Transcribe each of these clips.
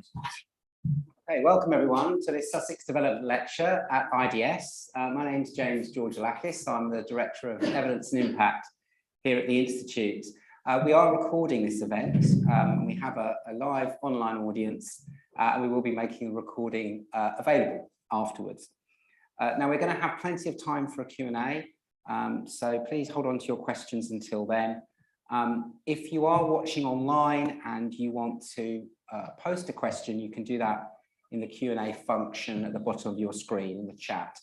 Okay, welcome everyone to this Sussex Development Lecture at IDS. My name is James Georgilakis. I'm the Director of Evidence and Impact here at the Institute. We are recording this event. We have a live online audience and we will be making the recording available afterwards. Now we're going to have plenty of time for a Q&A, so please hold on to your questions until then. If you are watching online and you want to post a question, you can do that in the Q&A function at the bottom of your screen in the chat.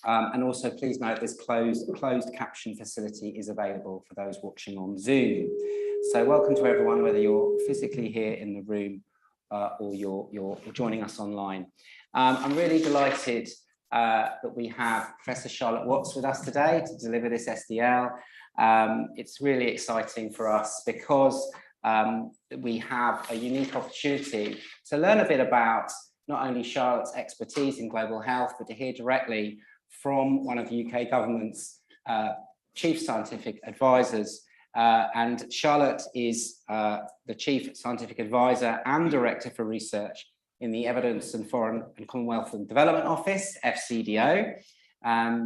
And also please note this closed caption facility is available for those watching on Zoom. So welcome to everyone, whether you're physically here in the room or you're joining us online. I'm really delighted that we have Professor Charlotte Watts with us today to deliver this SDL. It's really exciting for us because we have a unique opportunity to learn a bit about not only Charlotte's expertise in global health, but to hear directly from one of the UK government's chief scientific advisors. And Charlotte is the chief scientific advisor and director for research in the Evidence and Foreign and Commonwealth and Development Office, FCDO.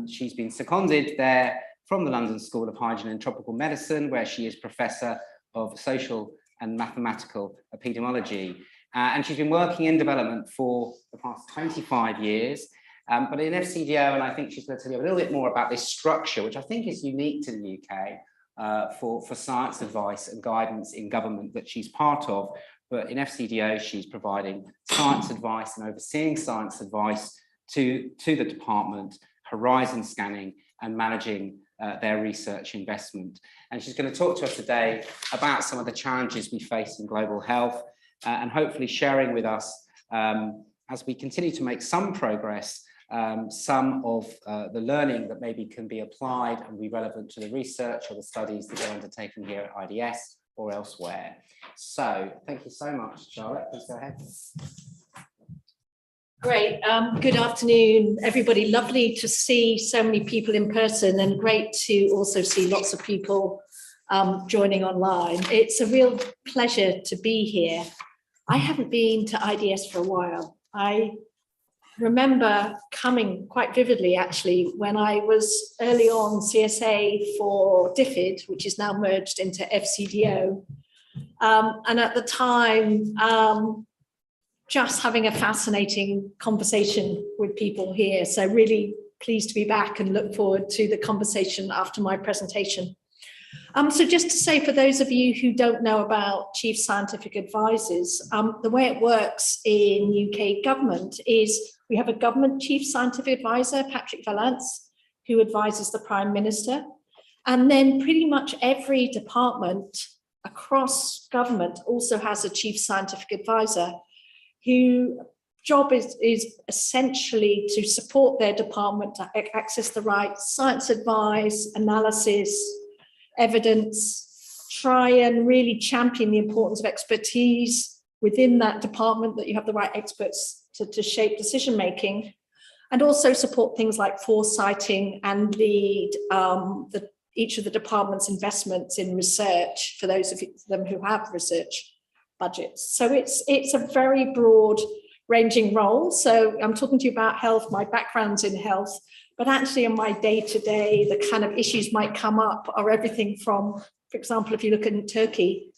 She's been seconded there from the London School of Hygiene and Tropical Medicine, where she is Professor of Social and Mathematical Epidemiology. And she's been working in development for the past 25 years. But in FCDO, and I think she's going to tell you a little bit more about this structure, which I think is unique to the UK for science advice and guidance in government that she's part of. But in FCDO, she's providing science advice and overseeing science advice to the department, horizon scanning and managing their research investment. And she's going to talk to us today about some of the challenges we face in global health and hopefully sharing with us, as we continue to make some progress, some of the learning that maybe can be applied and be relevant to the research or the studies that are undertaken here at IDS or elsewhere. So thank you so much, Charlotte. Please go ahead. Great. Good afternoon, everybody. Lovely to see so many people in person and great to also see lots of people joining online. It's a real pleasure to be here. I haven't been to IDS for a while. I remember coming quite vividly, actually, when I was early on CSA for DFID, which is now merged into FCDO. And at the time, just having a fascinating conversation with people here. So really pleased to be back and look forward to the conversation after my presentation. So just to say, for those of you who don't know about chief scientific advisors, the way it works in UK government is we have a government chief scientific advisor, Patrick Vallance, who advises the Prime Minister. And then pretty much every department across government also has a chief scientific advisor whose job is essentially to support their department to access the right science advice, analysis, evidence, try and really champion the importance of expertise within that department, that you have the right experts to shape decision making, and also support things like foresighting and lead each of the department's investments in research for those of them who have research budgets. So it's a very broad ranging role. So I'm talking to you about health, my background's in health, but actually in my day-to-day, the kind of issues might come up are everything from, for example, if you look in Turkey,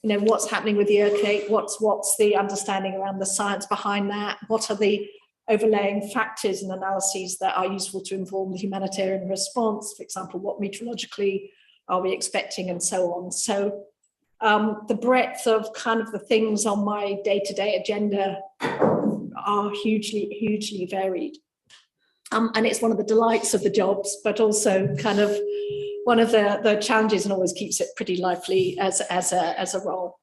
you know, what's happening with the earthquake, what's the understanding around the science behind that, what are the overlaying factors and analyses that are useful to inform the humanitarian response, for example, what meteorologically are we expecting and so on. So the breadth of kind of the things on my day-to-day agenda are hugely varied. And it's one of the delights of the jobs, but also kind of one of the challenges, and always keeps it pretty lively as a role.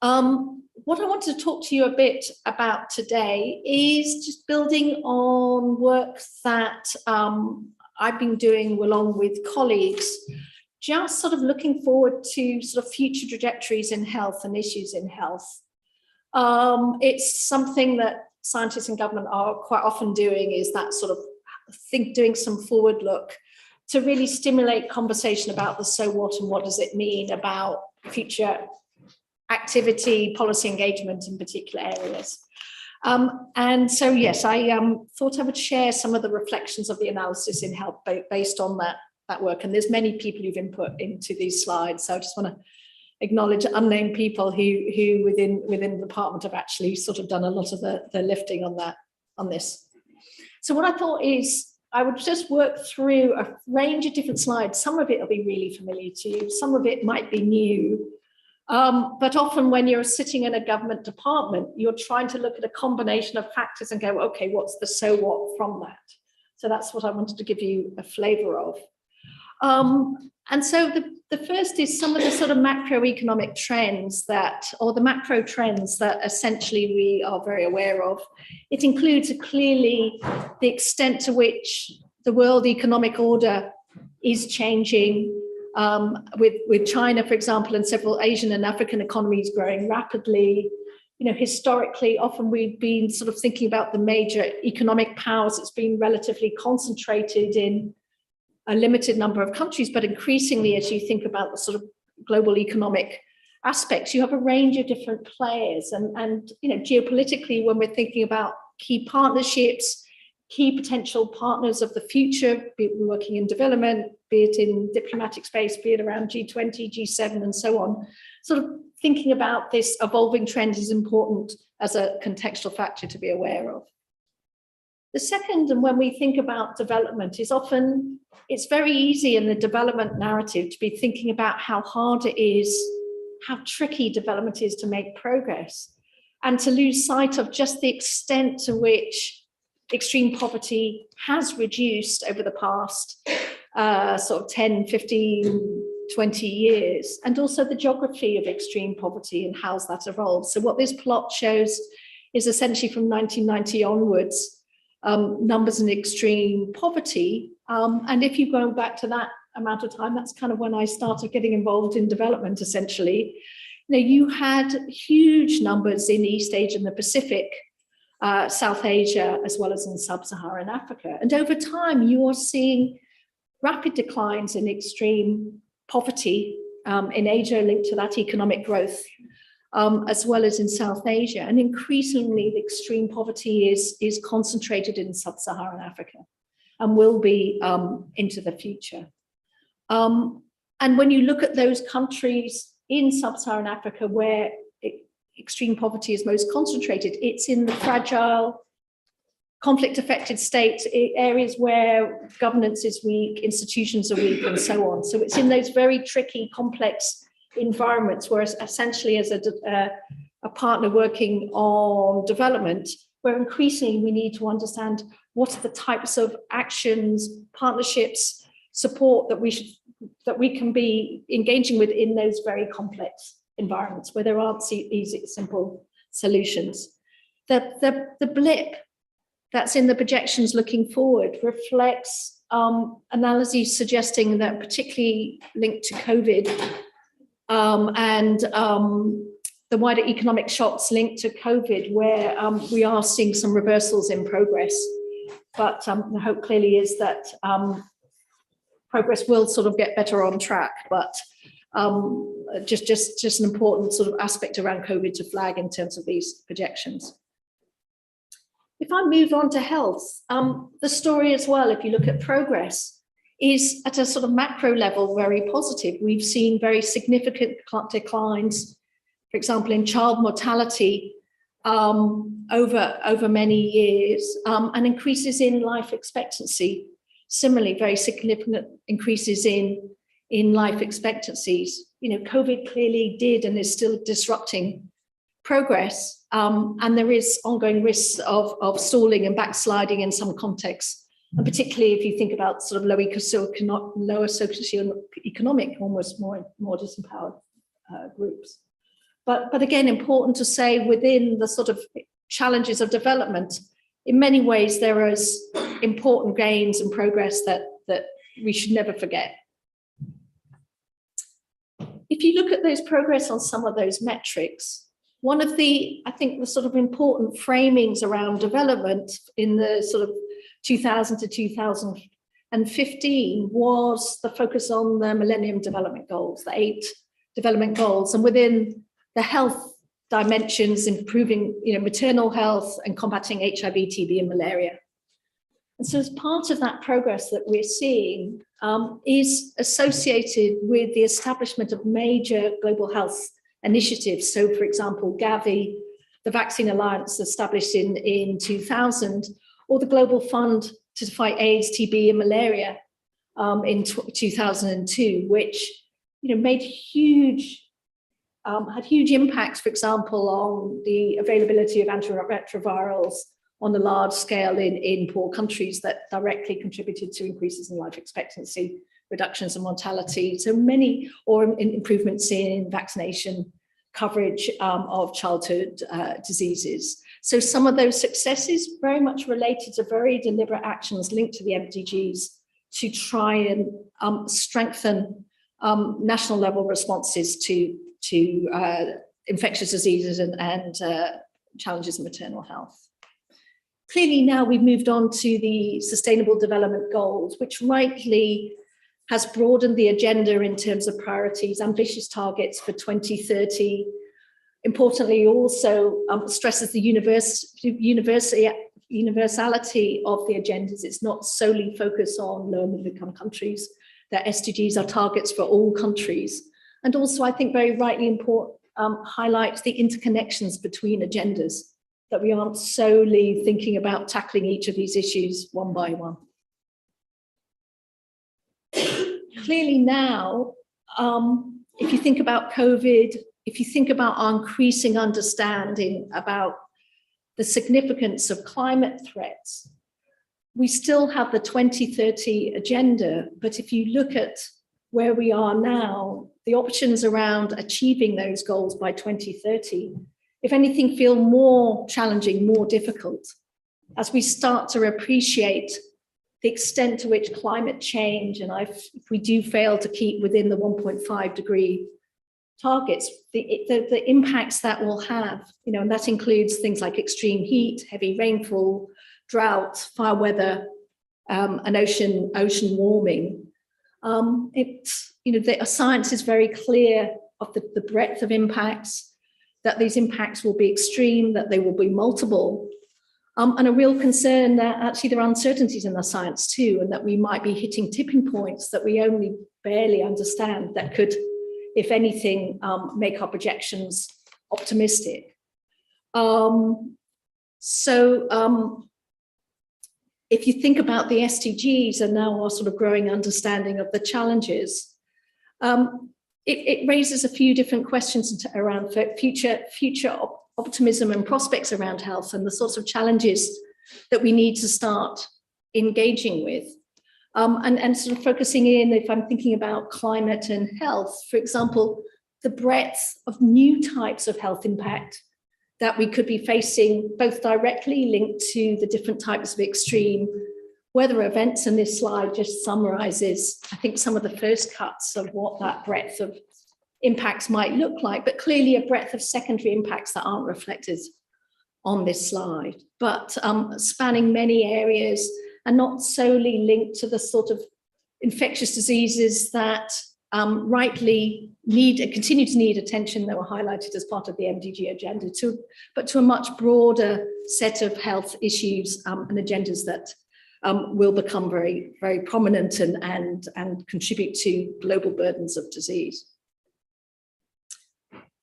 What I wanted to talk to you a bit about today is just building on work that I've been doing along with colleagues, just sort of looking forward to sort of future trajectories in health and issues in health. It's something that scientists in government are quite often doing, is that sort of doing some forward look to really stimulate conversation about the so what and what does it mean about future activity, policy engagement in particular areas. And so, yes, I thought I would share some of the reflections of the analysis in health based on that work. And there's many people who've input into these slides. So I just want to acknowledge unnamed people who within the department have actually sort of done a lot of the lifting on this. So what I thought is I would just work through a range of different slides. Some of it will be really familiar to you. Some of it might be new. But often when you're sitting in a government department, you're trying to look at a combination of factors and go, okay, what's the so what from that? So that's what I wanted to give you a flavor of. And so the first is some of the sort of macroeconomic trends or the macro trends that essentially we are very aware of. It includes clearly the extent to which the world economic order is changing, with China, for example, and several Asian and African economies growing rapidly. Historically, often we've been sort of thinking about the major economic powers. It's been relatively concentrated in a limited number of countries, but increasingly, as you think about the sort of global economic aspects, you have a range of different players. And geopolitically, when we're thinking about key partnerships, key potential partners of the future, be it working in development, be it in diplomatic space, be it around G20, G7, and so on, sort of thinking about this evolving trend is important as a contextual factor to be aware of. The second, and when we think about development, is often, it's very easy in the development narrative to be thinking about how hard it is, how tricky development is to make progress, and to lose sight of just the extent to which extreme poverty has reduced over the past sort of 10, 15, 20 years, and also the geography of extreme poverty and how's that evolved. So what this plot shows is essentially from 1990 onwards, numbers in extreme poverty. And if you go back to that amount of time, that's kind of when I started getting involved in development, essentially. You had huge numbers in East Asia and the Pacific, South Asia, as well as in sub-Saharan Africa. And over time, you are seeing rapid declines in extreme poverty in Asia linked to that economic growth, as well as in South Asia. And increasingly, the extreme poverty is concentrated in sub-Saharan Africa and will be into the future. And when you look at those countries in sub-Saharan Africa where extreme poverty is most concentrated, it's in the fragile, conflict-affected states, areas where governance is weak, institutions are weak, and so on. So it's in those very tricky, complex environments where essentially as a partner working on development, where increasingly we need to understand what are the types of actions, partnerships, support that we can be engaging with in those very complex environments where there aren't easy, simple solutions. The blip that's in the projections looking forward reflects analyses suggesting that, particularly linked to COVID, and the wider economic shocks linked to COVID, where we are seeing some reversals in progress. But the hope clearly is that progress will sort of get better on track. But just an important sort of aspect around COVID to flag in terms of these projections. If I move on to health, the story as well, if you look at progress, is at a sort of macro level very positive. We've seen very significant declines, for example, in child mortality over many years, and increases in life expectancy. Similarly, very significant increases in life expectancies. COVID clearly did and is still disrupting progress, and there is ongoing risks of stalling and backsliding in some contexts. And particularly if you think about sort of lower socioeconomic, almost more disempowered groups. But again, important to say within the sort of challenges of development, in many ways there is important gains and progress that we should never forget. If you look at those progress on some of those metrics, one of the, I think, the sort of important framings around development in the sort of 2000 to 2015 was the focus on the Millennium Development Goals, the 8 development goals. And within the health dimensions, improving, maternal health and combating HIV, TB, and malaria. And so as part of that progress that we're seeing is associated with the establishment of major global health initiatives. So, for example, Gavi, the Vaccine Alliance established in 2000, or the Global Fund to fight AIDS, TB, and malaria in 2002, which made had huge impacts, for example, on the availability of antiretrovirals on a large scale in poor countries that directly contributed to increases in life expectancy, reductions in mortality, so many, or improvements in vaccination coverage of childhood diseases. So some of those successes very much related to very deliberate actions linked to the MDGs to try and strengthen national level responses to infectious diseases and challenges in maternal health. Clearly now we've moved on to the Sustainable Development Goals, which rightly has broadened the agenda in terms of priorities, ambitious targets for 2030. Importantly, also stresses the universality of the agendas. It's not solely focused on low and middle income countries. That SDGs are targets for all countries. And also, I think very rightly highlights the interconnections between agendas, that we aren't solely thinking about tackling each of these issues one by one. Clearly now, if you think about COVID, if you think about our increasing understanding about the significance of climate threats, we still have the 2030 agenda, but if you look at where we are now, the options around achieving those goals by 2030, if anything, feel more challenging, more difficult, as we start to appreciate the extent to which climate change, and if we do fail to keep within the 1.5 degree targets, the impacts that will have, and that includes things like extreme heat, heavy rainfall, drought, fire weather, and ocean warming. The science is very clear of the breadth of impacts, that these impacts will be extreme, that they will be multiple, and a real concern that actually there are uncertainties in the science too, and that we might be hitting tipping points that we only barely understand that could, if anything, make our projections optimistic. If you think about the SDGs and now our sort of growing understanding of the challenges, it raises a few different questions around future optimism and prospects around health and the sorts of challenges that we need to start engaging with. And sort of focusing in, if I'm thinking about climate and health, for example, the breadth of new types of health impact that we could be facing, both directly linked to the different types of extreme weather events. And this slide just summarizes, I think, some of the first cuts of what that breadth of impacts might look like, but clearly a breadth of secondary impacts that aren't reflected on this slide, but spanning many areas and not solely linked to the sort of infectious diseases that rightly need and continue to need attention that were highlighted as part of the MDG agenda, but to a much broader set of health issues and agendas that will become very, very prominent and contribute to global burdens of disease.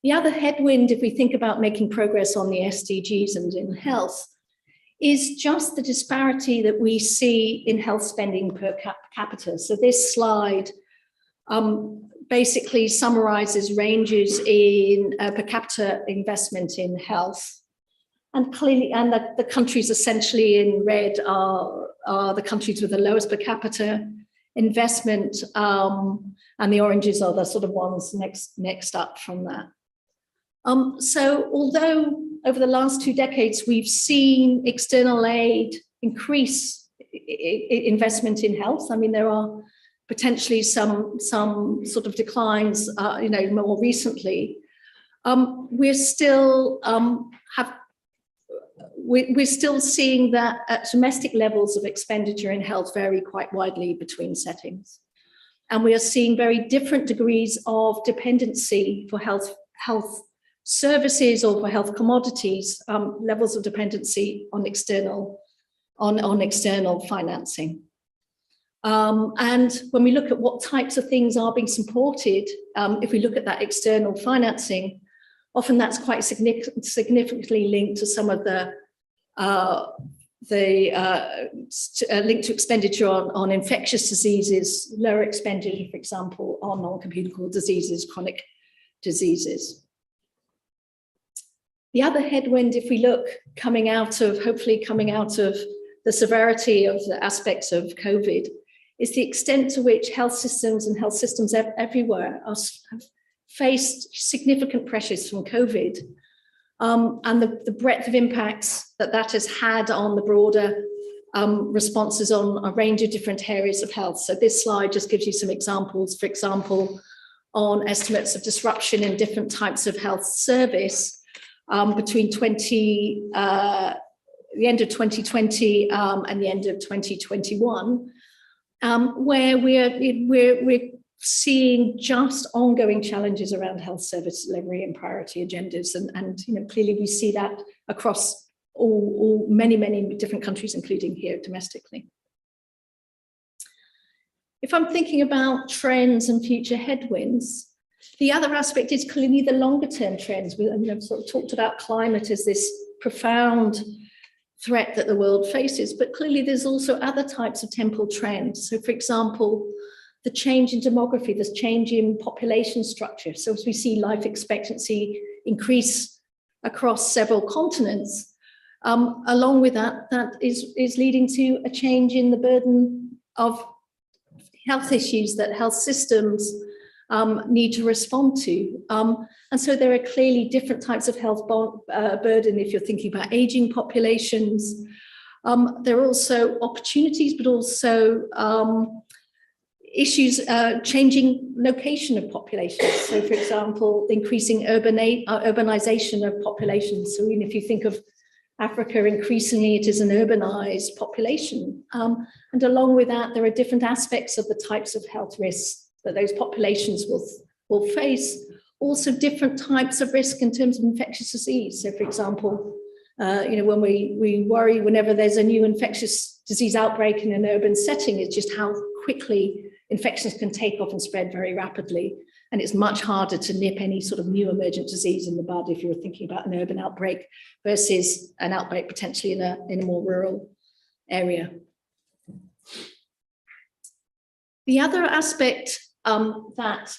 The other headwind, if we think about making progress on the SDGs and in health, is just the disparity that we see in health spending per capita. So this slide basically summarizes ranges in per capita investment in health. And clearly, and the countries essentially in red are the countries with the lowest per capita investment, and the oranges are the sort of ones next up from that. So although over the last 2 decades, we've seen external aid increase investment in health, I mean, there are potentially some sort of declines, more recently. We're still we're still seeing that at domestic levels of expenditure in health vary quite widely between settings, and we are seeing very different degrees of dependency for health services or for health commodities, levels of dependency on external financing. And when we look at what types of things are being supported, if we look at that external financing, often that's quite significantly linked to some of the linked to expenditure on infectious diseases, lower expenditure, for example, on non-communicable diseases, chronic diseases. The other headwind, if we look hopefully coming out of the severity of the aspects of COVID, is the extent to which health systems everywhere have faced significant pressures from COVID, and the breadth of impacts that has had on the broader responses on a range of different areas of health. So this slide just gives you some examples, for example, on estimates of disruption in different types of health service between the end of 2020 and the end of 2021, where we're seeing just ongoing challenges around health service delivery and priority agendas, and clearly we see that across many different countries, including here domestically. If I'm thinking about trends and future headwinds, the other aspect is clearly the longer term trends. I've sort of talked about climate as this profound threat that the world faces, but clearly there's also other types of temporal trends. So for example, the change in demography, this change in population structure. So as we see life expectancy increase across several continents, along with that is leading to a change in the burden of health issues that health systems need to respond to. And so there are clearly different types of health burden if you're thinking about aging populations. There are also opportunities, but also issues, changing location of populations. So for example, increasing urbanization of populations. So even if you think of Africa, increasingly it is an urbanized population. And along with that, there are different aspects of the types of health risks that those populations will face. Also different types of risk in terms of infectious disease. So for example, when we worry whenever there's a new infectious disease outbreak in an urban setting, it's just how quickly infections can take off and spread very rapidly. And it's much harder to nip any sort of new emergent disease in the bud if you're thinking about an urban outbreak versus an outbreak potentially in a more rural area. The other aspect that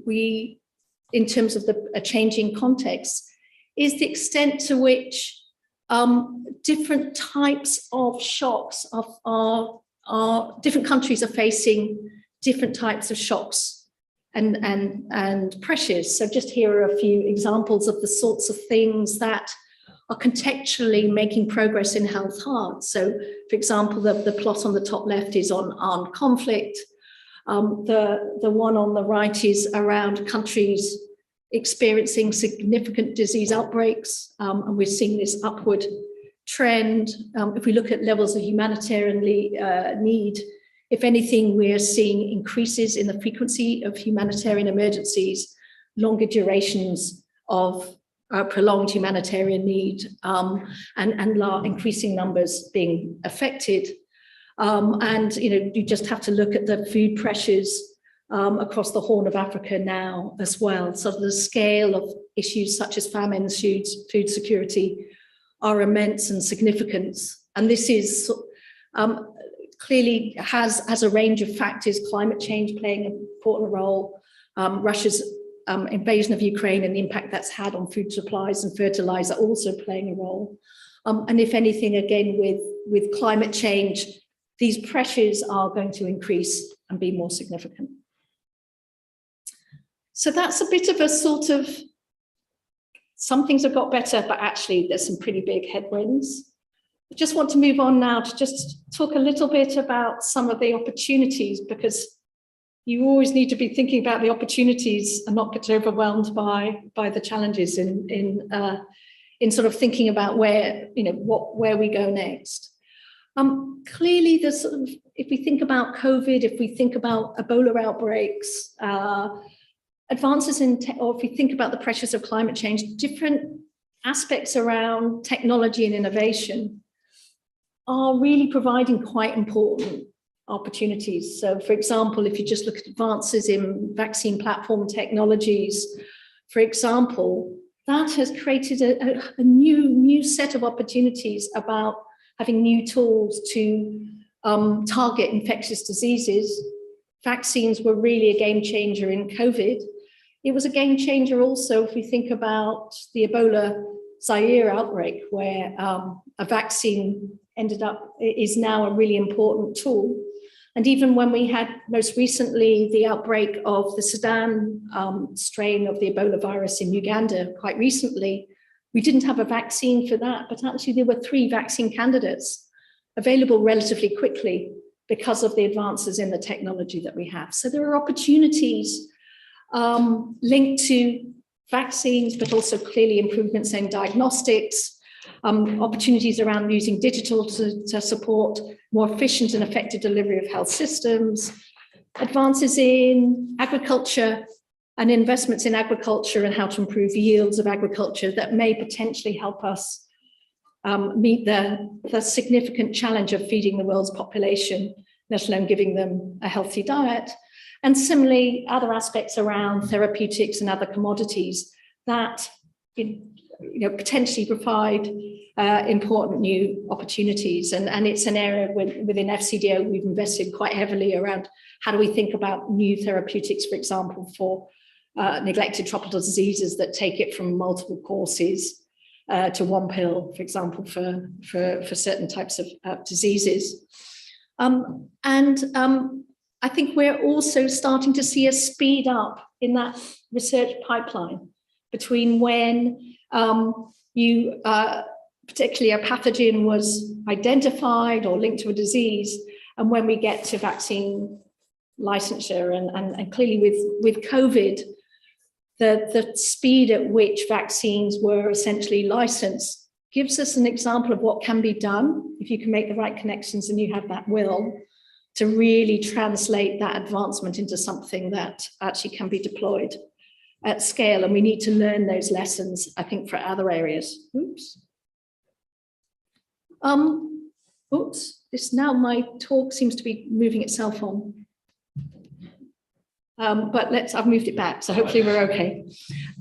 we, in terms of a changing context, is the extent to which different types of shocks are different countries are facing different types of shocks and pressures. So just here are a few examples of the sorts of things that are contextually making progress in health hard. So for example, the plot on the top left is on armed conflict. The one on the right is around countries experiencing significant disease outbreaks, and we're seeing this upward trend. If we look at levels of humanitarian need, if anything, we're seeing increases in the frequency of humanitarian emergencies, longer durations of prolonged humanitarian need, and increasing numbers being affected. And you just have to look at the food pressures across the Horn of Africa now as well. So the scale of issues such as famines, food security are immense and significant. And this is clearly has a range of factors, climate change playing an important role, Russia's invasion of Ukraine and the impact that's had on food supplies and fertilizer also playing a role. And if anything, again, with climate change, these pressures are going to increase and be more significant. So that's a bit of a sort of, some things have got better, but actually there's some pretty big headwinds. I just want to move on now to just talk a little bit about some of the opportunities, because you always need to be thinking about the opportunities and not get overwhelmed by the challenges in sort of thinking about where we go next. Clearly, there's sort of, if we think about COVID, if we think about Ebola outbreaks, advances in, or if we think about the pressures of climate change, different aspects around technology and innovation are really providing quite important opportunities. So, for example, if you just look at advances in vaccine platform technologies, for example, that has created a new set of opportunities about having new tools to target infectious diseases. Vaccines were really a game changer in COVID. It was a game changer also if we think about the Ebola Zaire outbreak, where a vaccine is now a really important tool. And even when we had most recently the outbreak of the Sudan strain of the Ebola virus in Uganda quite recently, we didn't have a vaccine for that, but actually there were 3 vaccine candidates available relatively quickly because of the advances in the technology that we have. So there are opportunities linked to vaccines, but also clearly improvements in diagnostics, opportunities around using digital to support more efficient and effective delivery of health systems, advances in agriculture and investments in agriculture and how to improve yields of agriculture that may potentially help us meet the significant challenge of feeding the world's population, let alone giving them a healthy diet. And similarly, other aspects around therapeutics and other commodities that potentially provide important new opportunities. And it's an area within FCDO we've invested quite heavily around how do we think about new therapeutics, for example, for neglected tropical diseases that take it from multiple courses to one pill, for example, for certain types of diseases. I think we're also starting to see a speed up in that research pipeline between when particularly a pathogen was identified or linked to a disease, and when we get to vaccine licensure. And clearly with COVID, the speed at which vaccines were essentially licensed gives us an example of what can be done if you can make the right connections and you have that will to really translate that advancement into something that actually can be deployed at scale. And we need to learn those lessons, I think, for other areas. Now my talk seems to be moving itself on. But I've moved it back, so hopefully we're okay.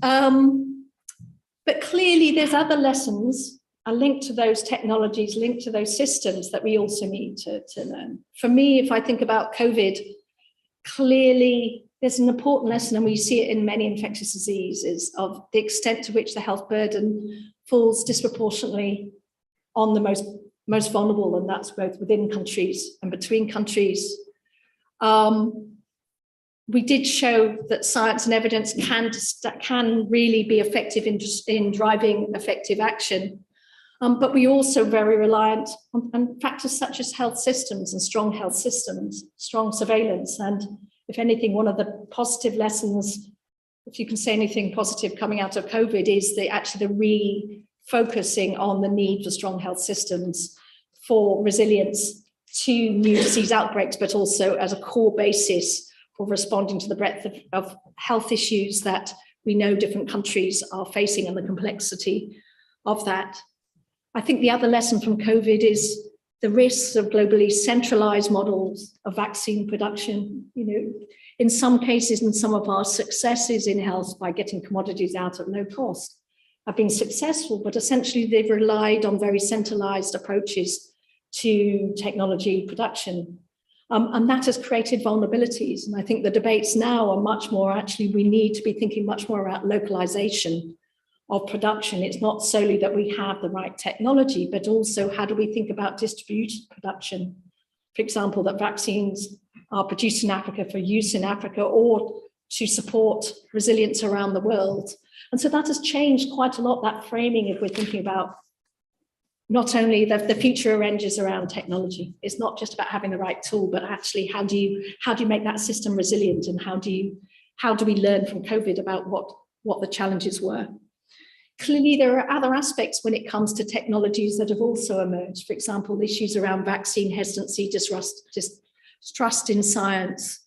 But clearly there's other lessons are linked to those technologies, linked to those systems that we also need to learn. For me, if I think about COVID, clearly there's an important lesson, and we see it in many infectious diseases, of the extent to which the health burden falls disproportionately on the most vulnerable, and that's both within countries and between countries. We did show that science and evidence can really be effective in driving effective action. But we also very reliant on factors such as health systems and strong health systems, strong surveillance. And if anything, one of the positive lessons, if you can say anything positive coming out of COVID, is the refocusing on the need for strong health systems for resilience to new disease outbreaks, but also as a core basis for responding to the breadth of health issues that we know different countries are facing and the complexity of that. I think the other lesson from COVID is the risks of globally centralized models of vaccine production. In some cases, and some of our successes in health by getting commodities out at low cost have been successful, but essentially they've relied on very centralized approaches to technology production. And that has created vulnerabilities. And I think the debates now are much more, actually, we need to be thinking much more about localization of production. It's not solely that we have the right technology, but also how do we think about distributed production? For example, that vaccines are produced in Africa for use in Africa or to support resilience around the world. And so that has changed quite a lot, that framing, if we're thinking about not only the future ranges around technology. It's not just about having the right tool, but actually how do you make that system resilient, and how do we learn from COVID about what the challenges were? Clearly, there are other aspects when it comes to technologies that have also emerged. For example, issues around vaccine hesitancy, distrust in science,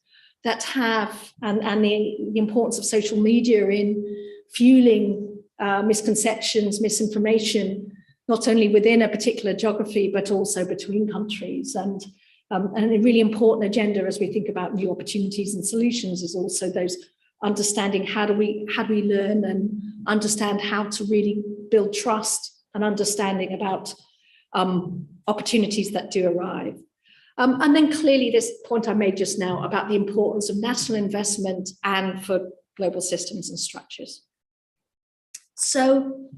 that have, and the importance of social media in fueling misconceptions, misinformation, not only within a particular geography, but also between countries. And a really important agenda as we think about new opportunities and solutions is also those understanding how do we learn and understand how to really build trust and understanding about opportunities that do arrive. And then clearly this point I made just now about the importance of national investment and for global systems and structures. So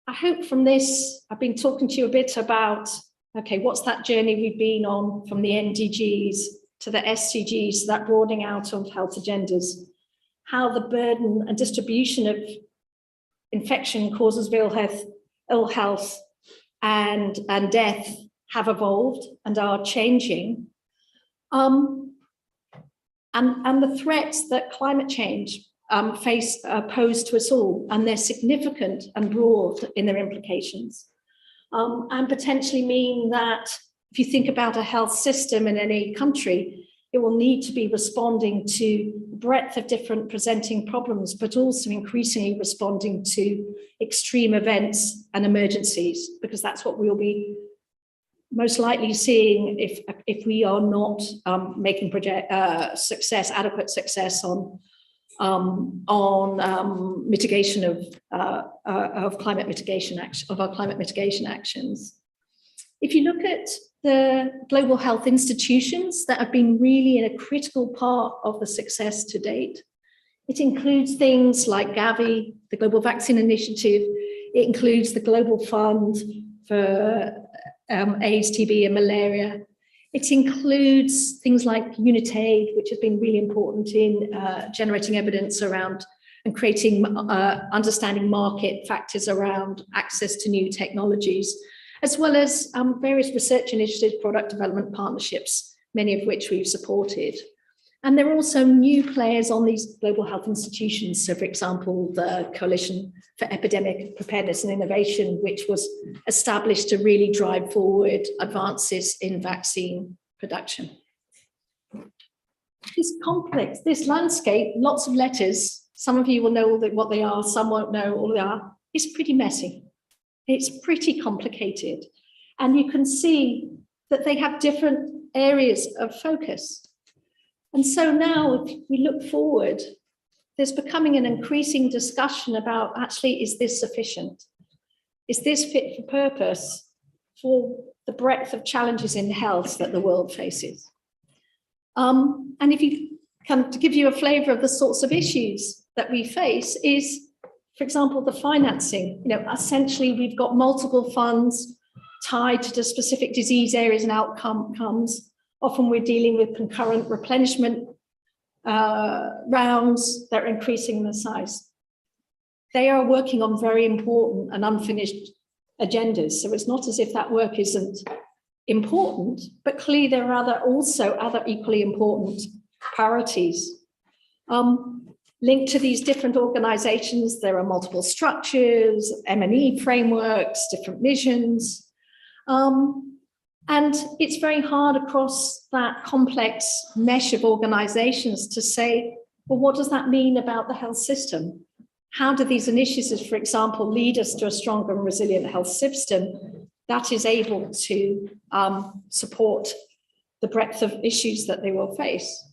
I hope from this, I've been talking to you a bit about, okay, what's that journey we've been on from the NDGs to the SDGs, that broadening out of health agendas, how the burden and distribution of infection causes of ill health and death have evolved and are changing, and the threats that climate change pose to us all, and they're significant and broad in their implications, and potentially mean that if you think about a health system in any country, it will need to be responding to a breadth of different presenting problems, but also increasingly responding to extreme events and emergencies, because that's what we'll be most likely seeing if we are not making adequate success on mitigation of climate mitigation of our climate mitigation actions. If you look at the global health institutions that have been really a critical part of the success to date, it includes things like Gavi, the Global Vaccine Initiative. It includes the Global Fund for AIDS, TB, and malaria. It includes things like UNITAID, which has been really important in generating evidence around and creating understanding market factors around access to new technologies, as well as various research initiatives, product development partnerships, many of which we've supported. And there are also new players on these global health institutions. So, for example, the Coalition for Epidemic Preparedness and Innovation, which was established to really drive forward advances in vaccine production. This complex, this landscape, lots of letters, some of you will know what they are, some won't know all they are, it's pretty messy. It's pretty complicated. And you can see that they have different areas of focus. And so now, if we look forward, there's becoming an increasing discussion about actually, is this sufficient? Is this fit for purpose for the breadth of challenges in health that the world faces? And if you kind of to give you a flavor of the sorts of issues that we face is, for example, the financing. You know, essentially, we've got multiple funds tied to specific disease areas and outcomes. Often we're dealing with concurrent replenishment rounds that are increasing in size. They are working on very important and unfinished agendas. So it's not as if that work isn't important, but clearly there are other equally important priorities. Linked to these different organizations, there are multiple structures, M&E frameworks, different missions. And it's very hard across that complex mesh of organizations to say, well, what does that mean about the health system? How do these initiatives, for example, lead us to a stronger and resilient health system that is able to support the breadth of issues that they will face?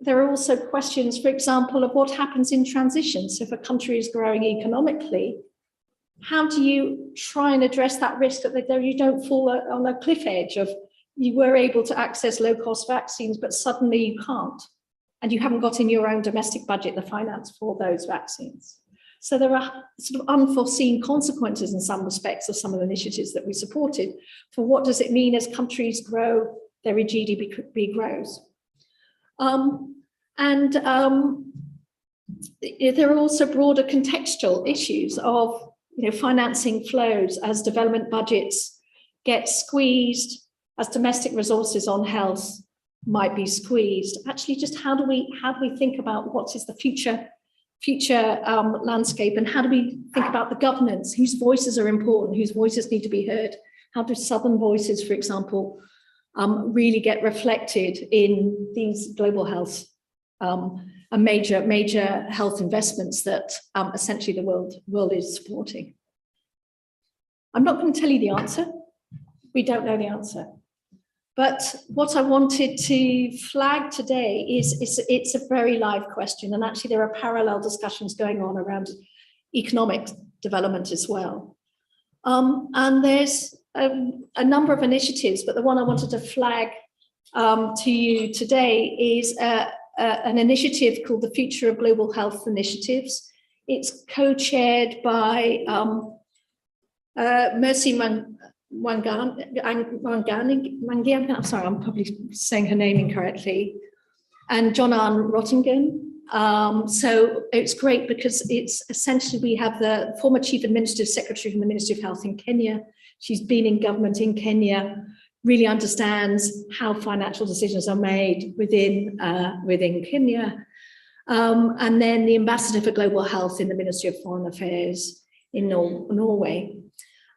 There are also questions, for example, of what happens in transition. So if a country is growing economically, how do you try and address that risk that you don't fall on a cliff edge of you were able to access low-cost vaccines, but suddenly you can't, and you haven't got in your own domestic budget the finance for those vaccines. So there are sort of unforeseen consequences in some respects of some of the initiatives that we supported for what does it mean as countries grow, their GDP grows. There are also broader contextual issues of financing flows as development budgets get squeezed, as domestic resources on health might be squeezed. Actually, just how do we think about what is the future landscape, and how do we think about the governance, whose voices are important, whose voices need to be heard? How do Southern voices, for example, really get reflected in these global health and major health investments that essentially the world is supporting. I'm not going to tell you the answer. We don't know the answer. But what I wanted to flag today is it's a very live question. And actually there are parallel discussions going on around economic development as well. And there's a number of initiatives, but the one I wanted to flag to you today is an initiative called the Future of Global Health Initiatives. It's co-chaired by Mercy Mangani, I'm sorry, I'm probably saying her name incorrectly, and John Arne Rottingen. So it's great because it's essentially, we have the former Chief Administrative Secretary from the Ministry of Health in Kenya. She's been in government in Kenya, really understands how financial decisions are made within Kenya. And then the Ambassador for Global Health in the Ministry of Foreign Affairs in Norway.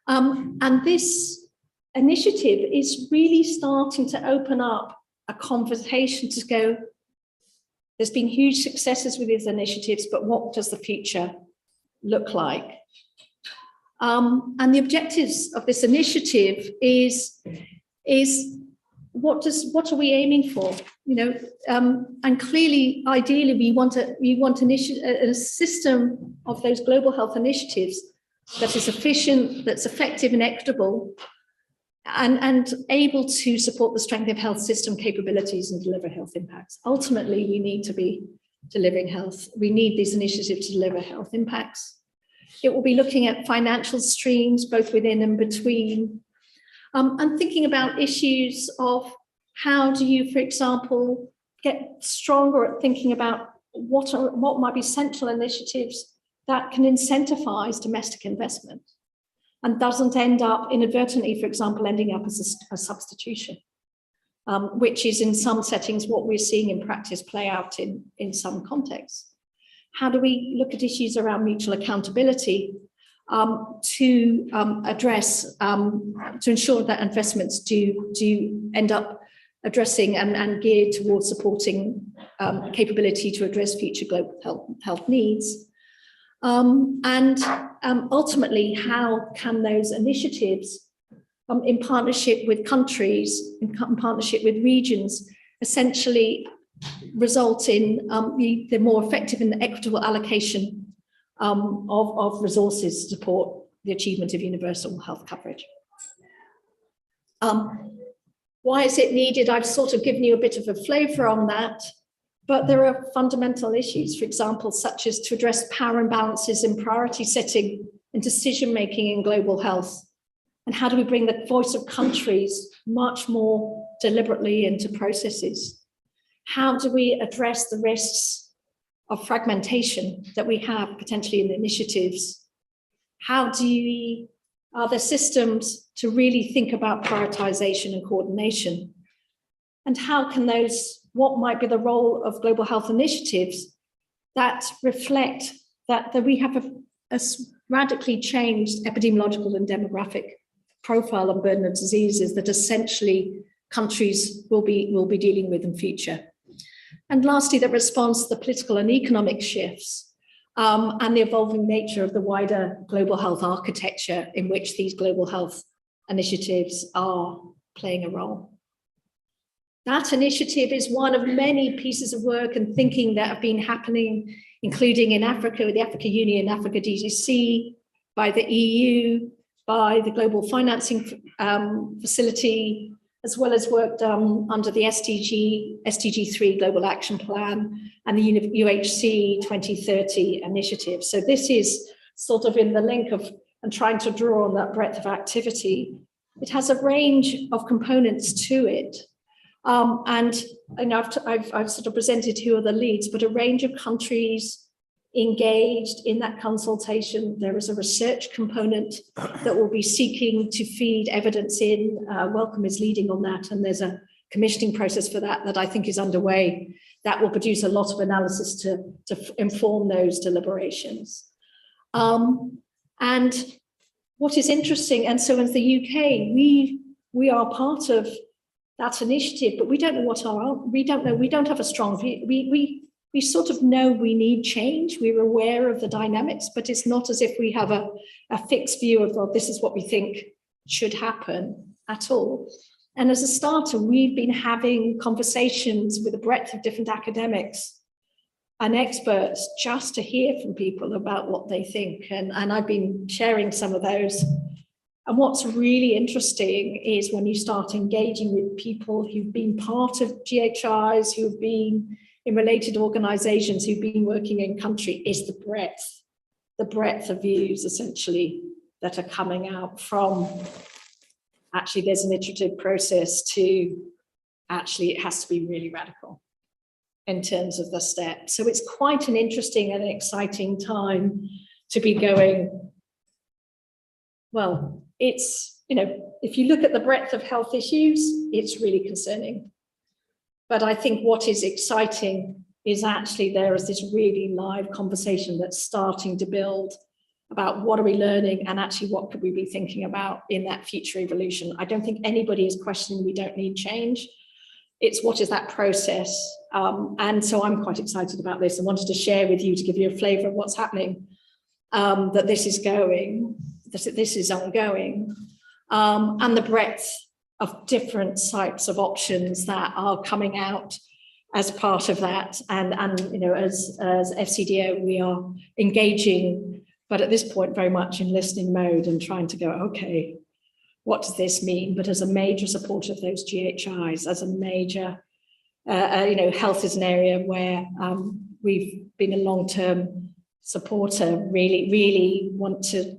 And this initiative is really starting to open up a conversation to go, there's been huge successes with these initiatives, but what does the future look like? And the objectives of this initiative is what are we aiming for? You know, and clearly, ideally, we want a system of those global health initiatives that is efficient, that's effective and equitable, and able to support the strength of health system capabilities and deliver health impacts. Ultimately, we need to be delivering health. We need these initiatives to deliver health impacts. It will be looking at financial streams, both within and between, and thinking about issues of how do you, for example, get stronger at thinking about what might be central initiatives that can incentivize domestic investment and doesn't end up inadvertently, for example, ending up as a substitution, which is in some settings what we're seeing in practice play out in some contexts. How do we look at issues around mutual accountability to address, to ensure that investments do end up addressing and geared towards supporting capability to address future global health needs? And ultimately, how can those initiatives, in partnership with countries, in partnership with regions, essentially result in the more effective and equitable allocation of resources to support the achievement of universal health coverage? Why is it needed? I've sort of given you a bit of a flavour on that. But there are fundamental issues, for example, such as to address power imbalances in priority setting and decision-making in global health. And how do we bring the voice of countries much more deliberately into processes? How do we address the risks of fragmentation that we have potentially in the initiatives? How are there systems to really think about prioritization and coordination? And how can what might be the role of global health initiatives that reflect that we have a radically changed epidemiological and demographic profile and burden of diseases that essentially countries will be dealing with in future? And lastly, that responds to the political and economic shifts and the evolving nature of the wider global health architecture in which these global health initiatives are playing a role. That initiative is one of many pieces of work and thinking that have been happening, including in Africa, with the Africa Union, Africa DGC, by the EU, by the Global Financing Facility, as well as work done under the SDG 3 Global Action Plan and the UHC 2030 initiative. So this is sort of in the link of and trying to draw on that breadth of activity. It has a range of components to it. And I've sort of presented who are the leads, but a range of countries engaged in that consultation. There is a research component that will be seeking to feed evidence in. Wellcome is leading on that, and there's a commissioning process for that I think is underway that will produce a lot of analysis to inform those deliberations. And what is interesting, and so as the UK, we are part of that initiative, but we don't know we don't have a strong view. We sort of know we need change. We're aware of the dynamics, but it's not as if we have a fixed view of, well, this is what we think should happen at all. And as a starter, we've been having conversations with a breadth of different academics and experts just to hear from people about what they think. And I've been sharing some of those. And what's really interesting is when you start engaging with people who've been part of GHIs, who've been in related organizations, who've been working in country, is the breadth of views essentially that are coming out from actually there's an iterative process to actually it has to be really radical in terms of the steps. So it's quite an interesting and exciting time to be going, well, it's, you know, if you look at the breadth of health issues, it's really concerning. But I think what is exciting is actually there is this really live conversation that's starting to build about what are we learning and actually what could we be thinking about in that future evolution. I don't think anybody is questioning we don't need change. It's what is that process? And so I'm quite excited about this and wanted to share with you to give you a flavour of what's happening, that this is going, that this is ongoing, and the breadth of different types of options that are coming out as part of that. And you know, as FCDO, we are engaging, but at this point very much in listening mode and trying to go, okay, what does this mean? But as a major supporter of those GHIs, as a major, you know, health is an area where we've been a long-term supporter, really want to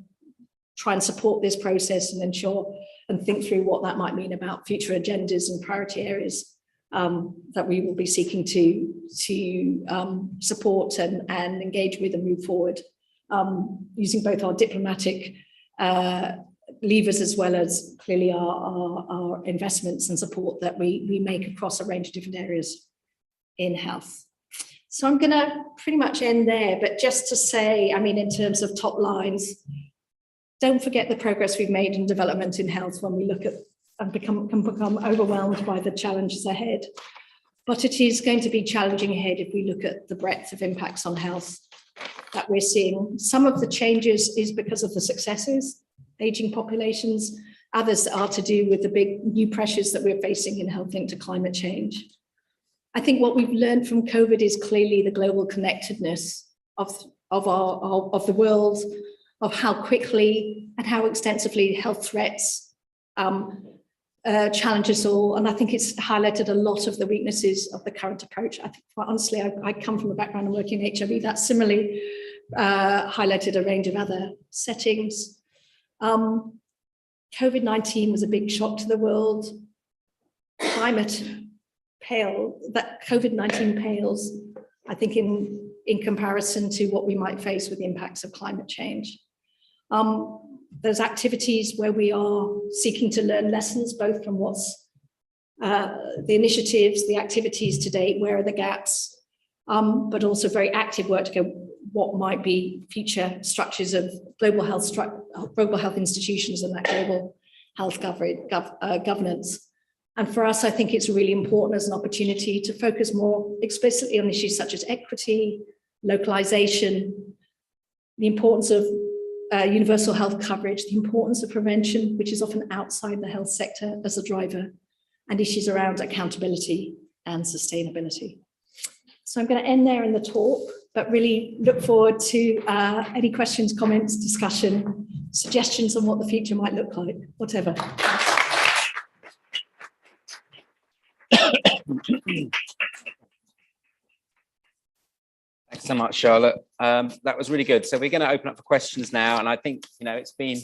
try and support this process and ensure and think through what that might mean about future agendas and priority areas that we will be seeking to support and engage with and move forward, using both our diplomatic levers as well as clearly our investments and support that we make across a range of different areas in health. So I'm going to pretty much end there, but just to say, I mean, in terms of top lines, don't forget the progress we've made in development in health when we look at and can become overwhelmed by the challenges ahead. But it is going to be challenging ahead if we look at the breadth of impacts on health that we're seeing. Some of the changes is because of the successes, aging populations. Others are to do with the big new pressures that we're facing in health linked to climate change. I think what we've learned from COVID is clearly the global connectedness of the world, of how quickly and how extensively health threats challenge us all. And I think it's highlighted a lot of the weaknesses of the current approach. I think, quite honestly, I come from a background of working in HIV that similarly highlighted a range of other settings. COVID-19 was a big shock to the world. COVID-19 pales, I think, in comparison to what we might face with the impacts of climate change. There's activities where we are seeking to learn lessons, both from what's the initiatives, the activities to date, where are the gaps, but also very active work to go, what might be future structures of global health institutions and that global health governance. And for us, I think it's really important as an opportunity to focus more explicitly on issues such as equity, localization, the importance of universal health coverage, the importance of prevention, which is often outside the health sector as a driver, and issues around accountability and sustainability. So I'm going to end there in the talk, but really look forward to any questions, comments, discussion, suggestions on what the future might look like, whatever. Thanks so much, Charlotte. That was really good. So we're going to open up for questions now. And I think, you know, it's been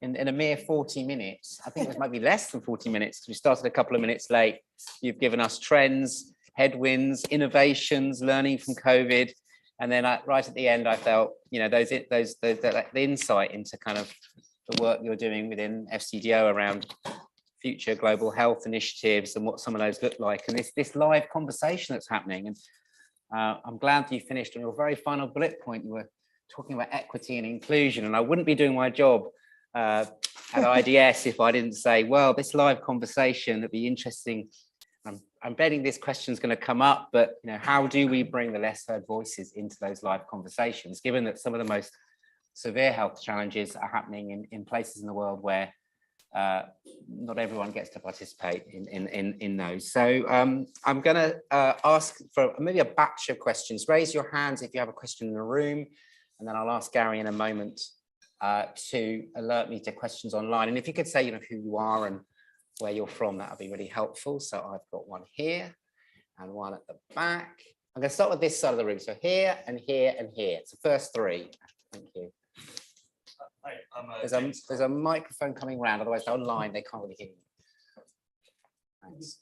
in a mere 40 minutes. I think it might be less than 40 minutes because we started a couple of minutes late. You've given us trends, headwinds, innovations, learning from COVID. And then right at the end, I felt, you know, the insight into kind of the work you're doing within FCDO around future global health initiatives and what some of those look like. And this live conversation that's happening. And I'm glad you finished on your very final bullet point. You were talking about equity and inclusion, and I wouldn't be doing my job at IDS if I didn't say, well, this live conversation, it'd be interesting. I'm betting this question is going to come up, but how do we bring the less heard voices into those live conversations, given that some of the most severe health challenges are happening in places in the world where not everyone gets to participate in those. So I'm going to ask for maybe a batch of questions. Raise your hands if you have a question in the room, and then I'll ask Gary in a moment to alert me to questions online. And if you could say who you are and where you're from, that would be really helpful. So I've got one here and one at the back. I'm going to start with this side of the room. So here and here and here. It's the first three. Thank you. Hi, there's a microphone coming around, otherwise online they can't really hear you. Thanks.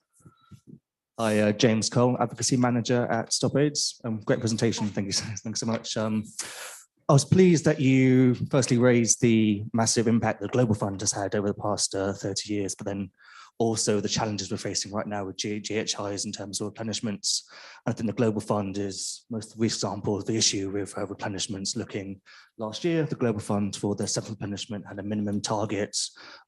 Hi, James Cole, Advocacy Manager at Stop AIDS. Great presentation, thank you so much. I was pleased that you firstly raised the massive impact the Global Fund has had over the past 30 years, but then also the challenges we're facing right now with GHIs in terms of replenishments. I think the Global Fund is most recent example of the issue with replenishments. Looking last year, the Global Fund for the seventh replenishment had a minimum target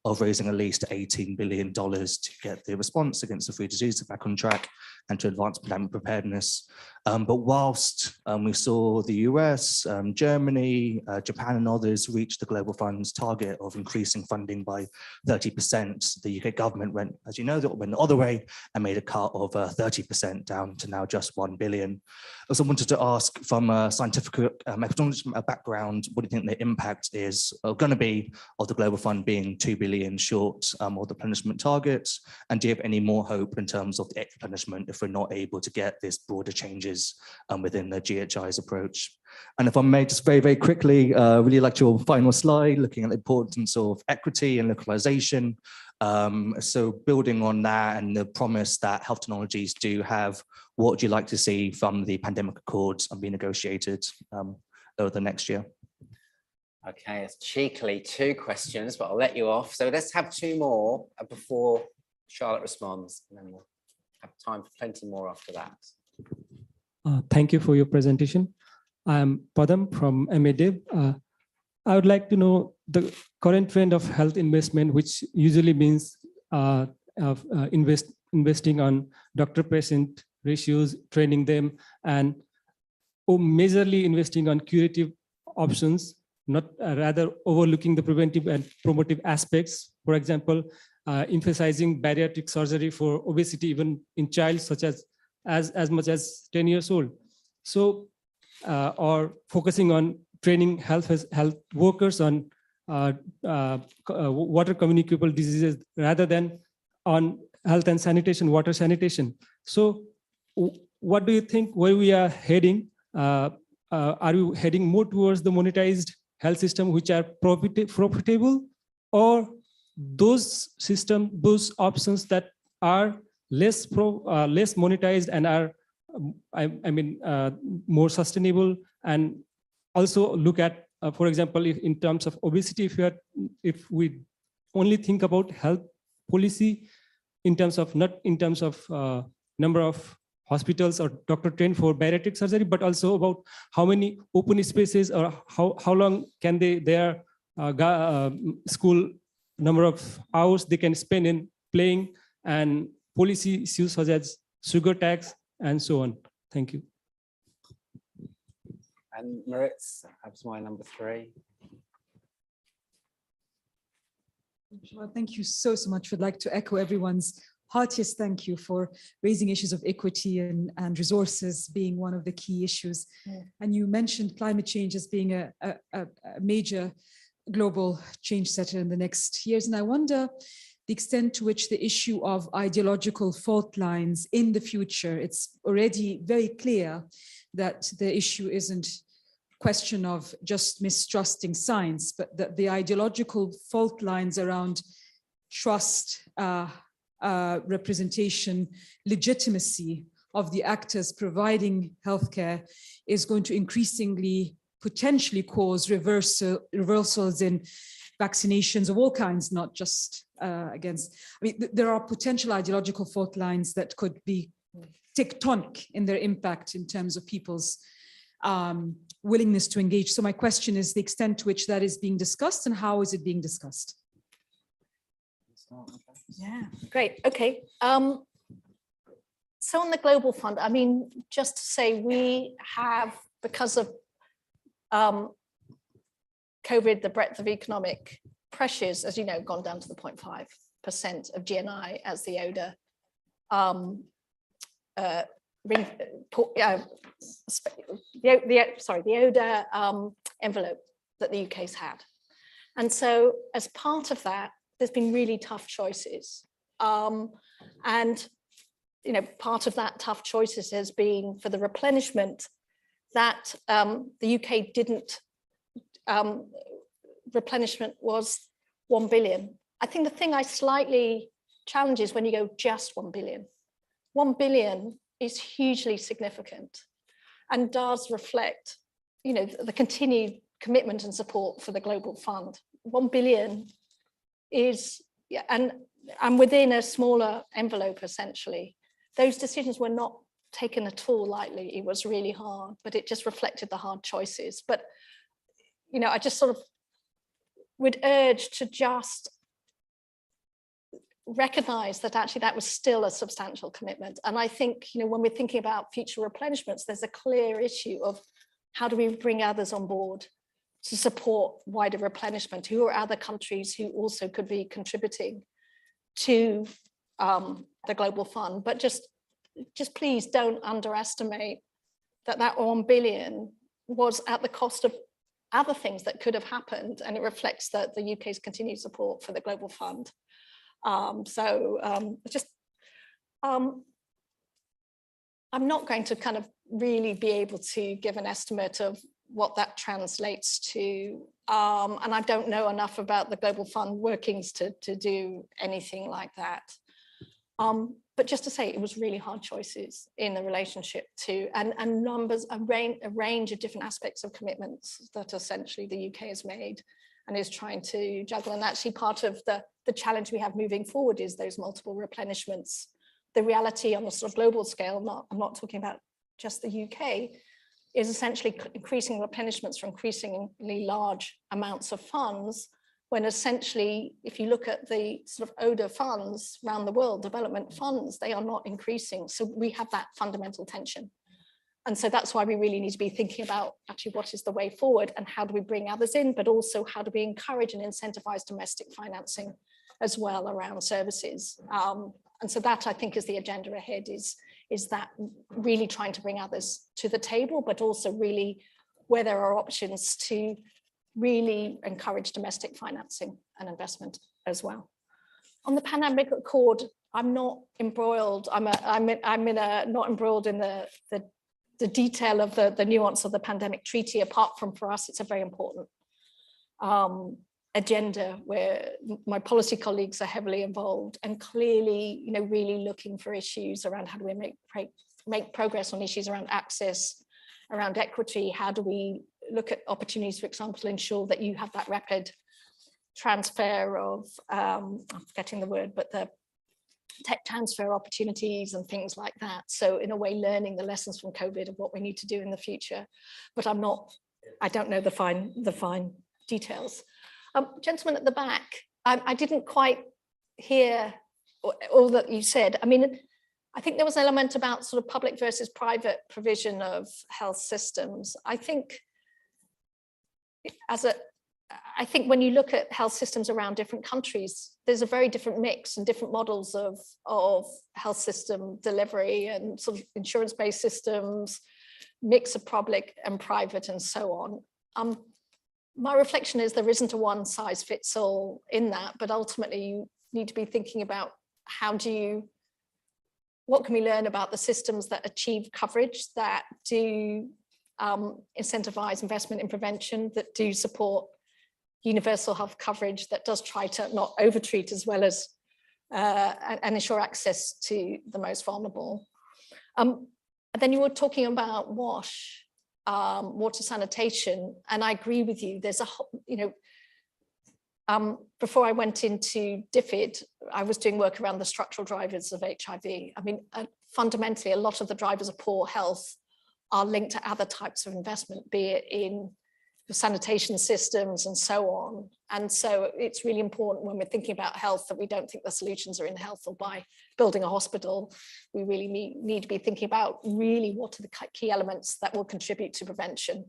of raising at least $18 billion to get the response against the three diseases back on track and to advance pandemic preparedness. But whilst we saw the US, Germany, Japan and others reach the Global Fund's target of increasing funding by 30%, the UK government went, as you know, went the other way and made a cut of 30% down to now just 1 billion. I also wanted to ask, from a scientific methodology background, what do you think the impact is going to be of the Global Fund being 2 billion short of the replenishment targets? And do you have any more hope in terms of the replenishment if we're not able to get this broader changes within the GHI's approach? And if I may just very, very quickly, really like your final slide, looking at the importance of equity and localization. So building on that and the promise that health technologies do have, what would you like to see from the pandemic accords and be negotiated over the next year? Okay, it's cheekily 2 questions, but I'll let you off. So let's have 2 more before Charlotte responds, and then we'll have time for plenty more after that. Thank you for your presentation. I'm Padam from MADIV. I would like to know the current trend of health investment, which usually means investing on doctor-patient ratios, training them, and majorly investing on curative options, not rather overlooking the preventive and promotive aspects. For example, emphasizing bariatric surgery for obesity, even in child such as much as 10 years old. So, or focusing on training health workers on water communicable diseases rather than on health and sanitation, water sanitation. So what do you think where we are heading? Are we heading more towards the monetized health system which are profitable, or those systems, those options that are less monetized and are more sustainable? And also look at, for example, if in terms of obesity, if we only think about health policy in terms of not in terms of number of hospitals or doctor trained for bariatric surgery, but also about how many open spaces or how long can their school number of hours they can spend in playing, and policy issues such as sugar tax and so on. Thank you. And Maritz, perhaps my number 3. Well, thank you so much. I'd like to echo everyone's heartiest thank you for raising issues of equity and resources being one of the key issues. Yeah. And you mentioned climate change as being a major global change setter in the next years. And I wonder the extent to which the issue of ideological fault lines in the future, it's already very clear that the issue isn't question of just mistrusting science, but that the ideological fault lines around trust, representation, legitimacy of the actors providing healthcare is going to increasingly potentially cause reversals in vaccinations of all kinds, not just against. I mean, there are potential ideological fault lines that could be tectonic in their impact in terms of people's willingness to engage. So my question is the extent to which that is being discussed and how is it being discussed? Yeah, great. Okay. So on the Global Fund, I mean, just to say we have, because of COVID, the breadth of economic pressures, as you know, gone down to the 0.5% of GNI as the ODA the ODA envelope that the UK's had. And so as part of that, there's been really tough choices. And you know, part of that tough choices has been for the replenishment that the UK didn't, replenishment was 1 billion. I think the thing I slightly challenge is when you go just 1 billion. 1 billion is hugely significant and does reflect, you know, the continued commitment and support for the Global Fund. 1 billion is, yeah, and within a smaller envelope, essentially. Those decisions were not taken at all lightly. It was really hard, but it just reflected the hard choices. But, you know, I just sort of would urge to just recognize that actually that was still a substantial commitment. And I think, you know, when we're thinking about future replenishments, there's a clear issue of how do we bring others on board to support wider replenishment? Who are other countries who also could be contributing to the Global Fund? But just please don't underestimate that 1 billion was at the cost of other things that could have happened, and it reflects that the UK's continued support for the Global Fund. I'm not going to kind of really be able to give an estimate of what that translates to, and I don't know enough about the Global Fund workings to do anything like that. But just to say, it was really hard choices in the relationship to, and numbers, a range of different aspects of commitments that essentially the UK has made and is trying to juggle. And actually part of the challenge we have moving forward is those multiple replenishments. The reality on a sort of global scale, I'm not talking about just the UK, is essentially increasing replenishments for increasingly large amounts of funds, when essentially, if you look at the sort of ODA funds around the world, development funds, they are not increasing. So we have that fundamental tension. And so that's why we really need to be thinking about actually what is the way forward and how do we bring others in, but also how do we encourage and incentivize domestic financing as well around services. And so that I think is the agenda ahead, is that really trying to bring others to the table, but also really where there are options to really encourage domestic financing and investment as well. On the pandemic accord, I'm not embroiled. not embroiled in the detail of the nuance of the pandemic treaty. Apart from, for us, it's a very important agenda where my policy colleagues are heavily involved and clearly, you know, really looking for issues around how do we make progress on issues around access, around equity. How do we look at opportunities, for example, to ensure that you have that rapid transfer of, I'm forgetting the word, but the tech transfer opportunities and things like that. So in a way, learning the lessons from COVID of what we need to do in the future. But I don't know the fine details. Gentleman at the back, I didn't quite hear all that you said. I mean, I think there was an element about sort of public versus private provision of health systems. I think when you look at health systems around different countries, there's a very different mix and different models of health system delivery and sort of insurance-based systems, mix of public and private and so on. My reflection is there isn't a one size fits all in that, but ultimately you need to be thinking about what can we learn about the systems that achieve coverage, that do incentivize investment in prevention, that do support universal health coverage, that does try to not overtreat as well as and ensure access to the most vulnerable. And then you were talking about WASH, water sanitation, and I agree with you. There's a, you know, before I went into DFID, I was doing work around the structural drivers of HIV. I mean, fundamentally, a lot of the drivers of poor health are linked to other types of investment, be it in sanitation systems and so on. And so it's really important when we're thinking about health that we don't think the solutions are in health or by building a hospital. We really need to be thinking about really what are the key elements that will contribute to prevention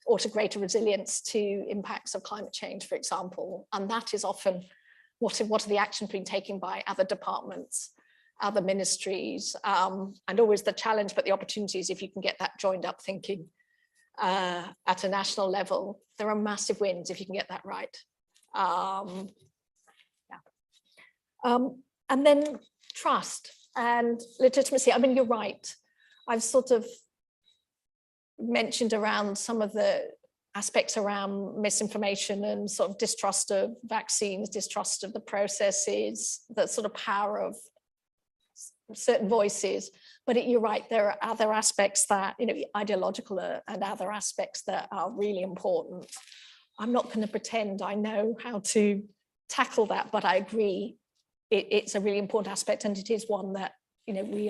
or to greater resilience to impacts of climate change, for example. And that is often what are the actions being taken by other departments, other ministries, and always the challenge, but the opportunities if you can get that joined up thinking at a national level. There are massive wins if you can get that right. And then trust and legitimacy. I mean, you're right. I've sort of mentioned around some of the aspects around misinformation and sort of distrust of vaccines, distrust of the processes, the sort of power of certain voices. But you're right, there are other aspects that, you know, ideological and other aspects that are really important. I'm not going to pretend I know how to tackle that, but I agree it's a really important aspect, and it is one that, you know, we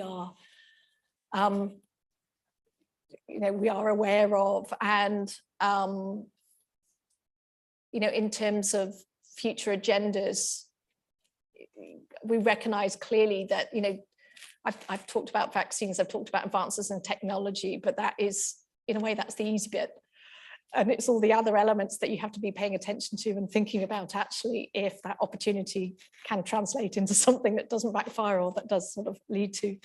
are aware of. And you know, in terms of future agendas, we recognize clearly that, you know, I've talked about vaccines, I've talked about advances in technology, but that is, in a way, that's the easy bit. And it's all the other elements that you have to be paying attention to and thinking about, actually, if that opportunity can translate into something that doesn't backfire or that does sort of lead to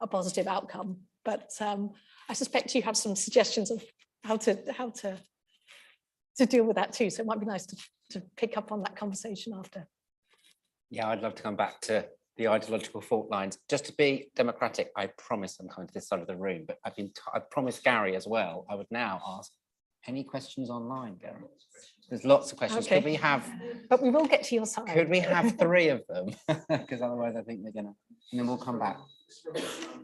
a positive outcome. But I suspect you have some suggestions of how to deal with that too. So it might be nice to pick up on that conversation after. Yeah, I'd love to come back to the ideological fault lines. Just to be democratic, I promise I'm coming to this side of the room, but I promised Gary as well. I would now ask any questions online, Gary. There's lots of questions. Okay. Could we have? But we will get to your side. Could we have 3 of them? Because otherwise, I think they're gonna. And then we'll come back.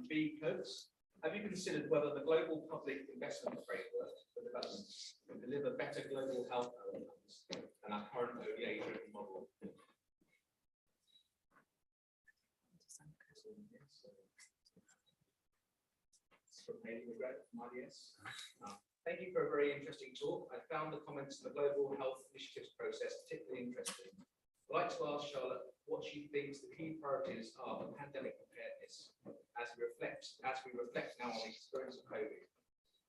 B codes. Have you considered whether the global public investment framework for development can deliver better global health outcomes than our current ODA-driven model? Thank you for a very interesting talk. I found the comments in the Global Health Initiatives process particularly interesting. I'd like to ask Charlotte what she thinks the key priorities are for pandemic preparedness as we reflect now on the experience of COVID.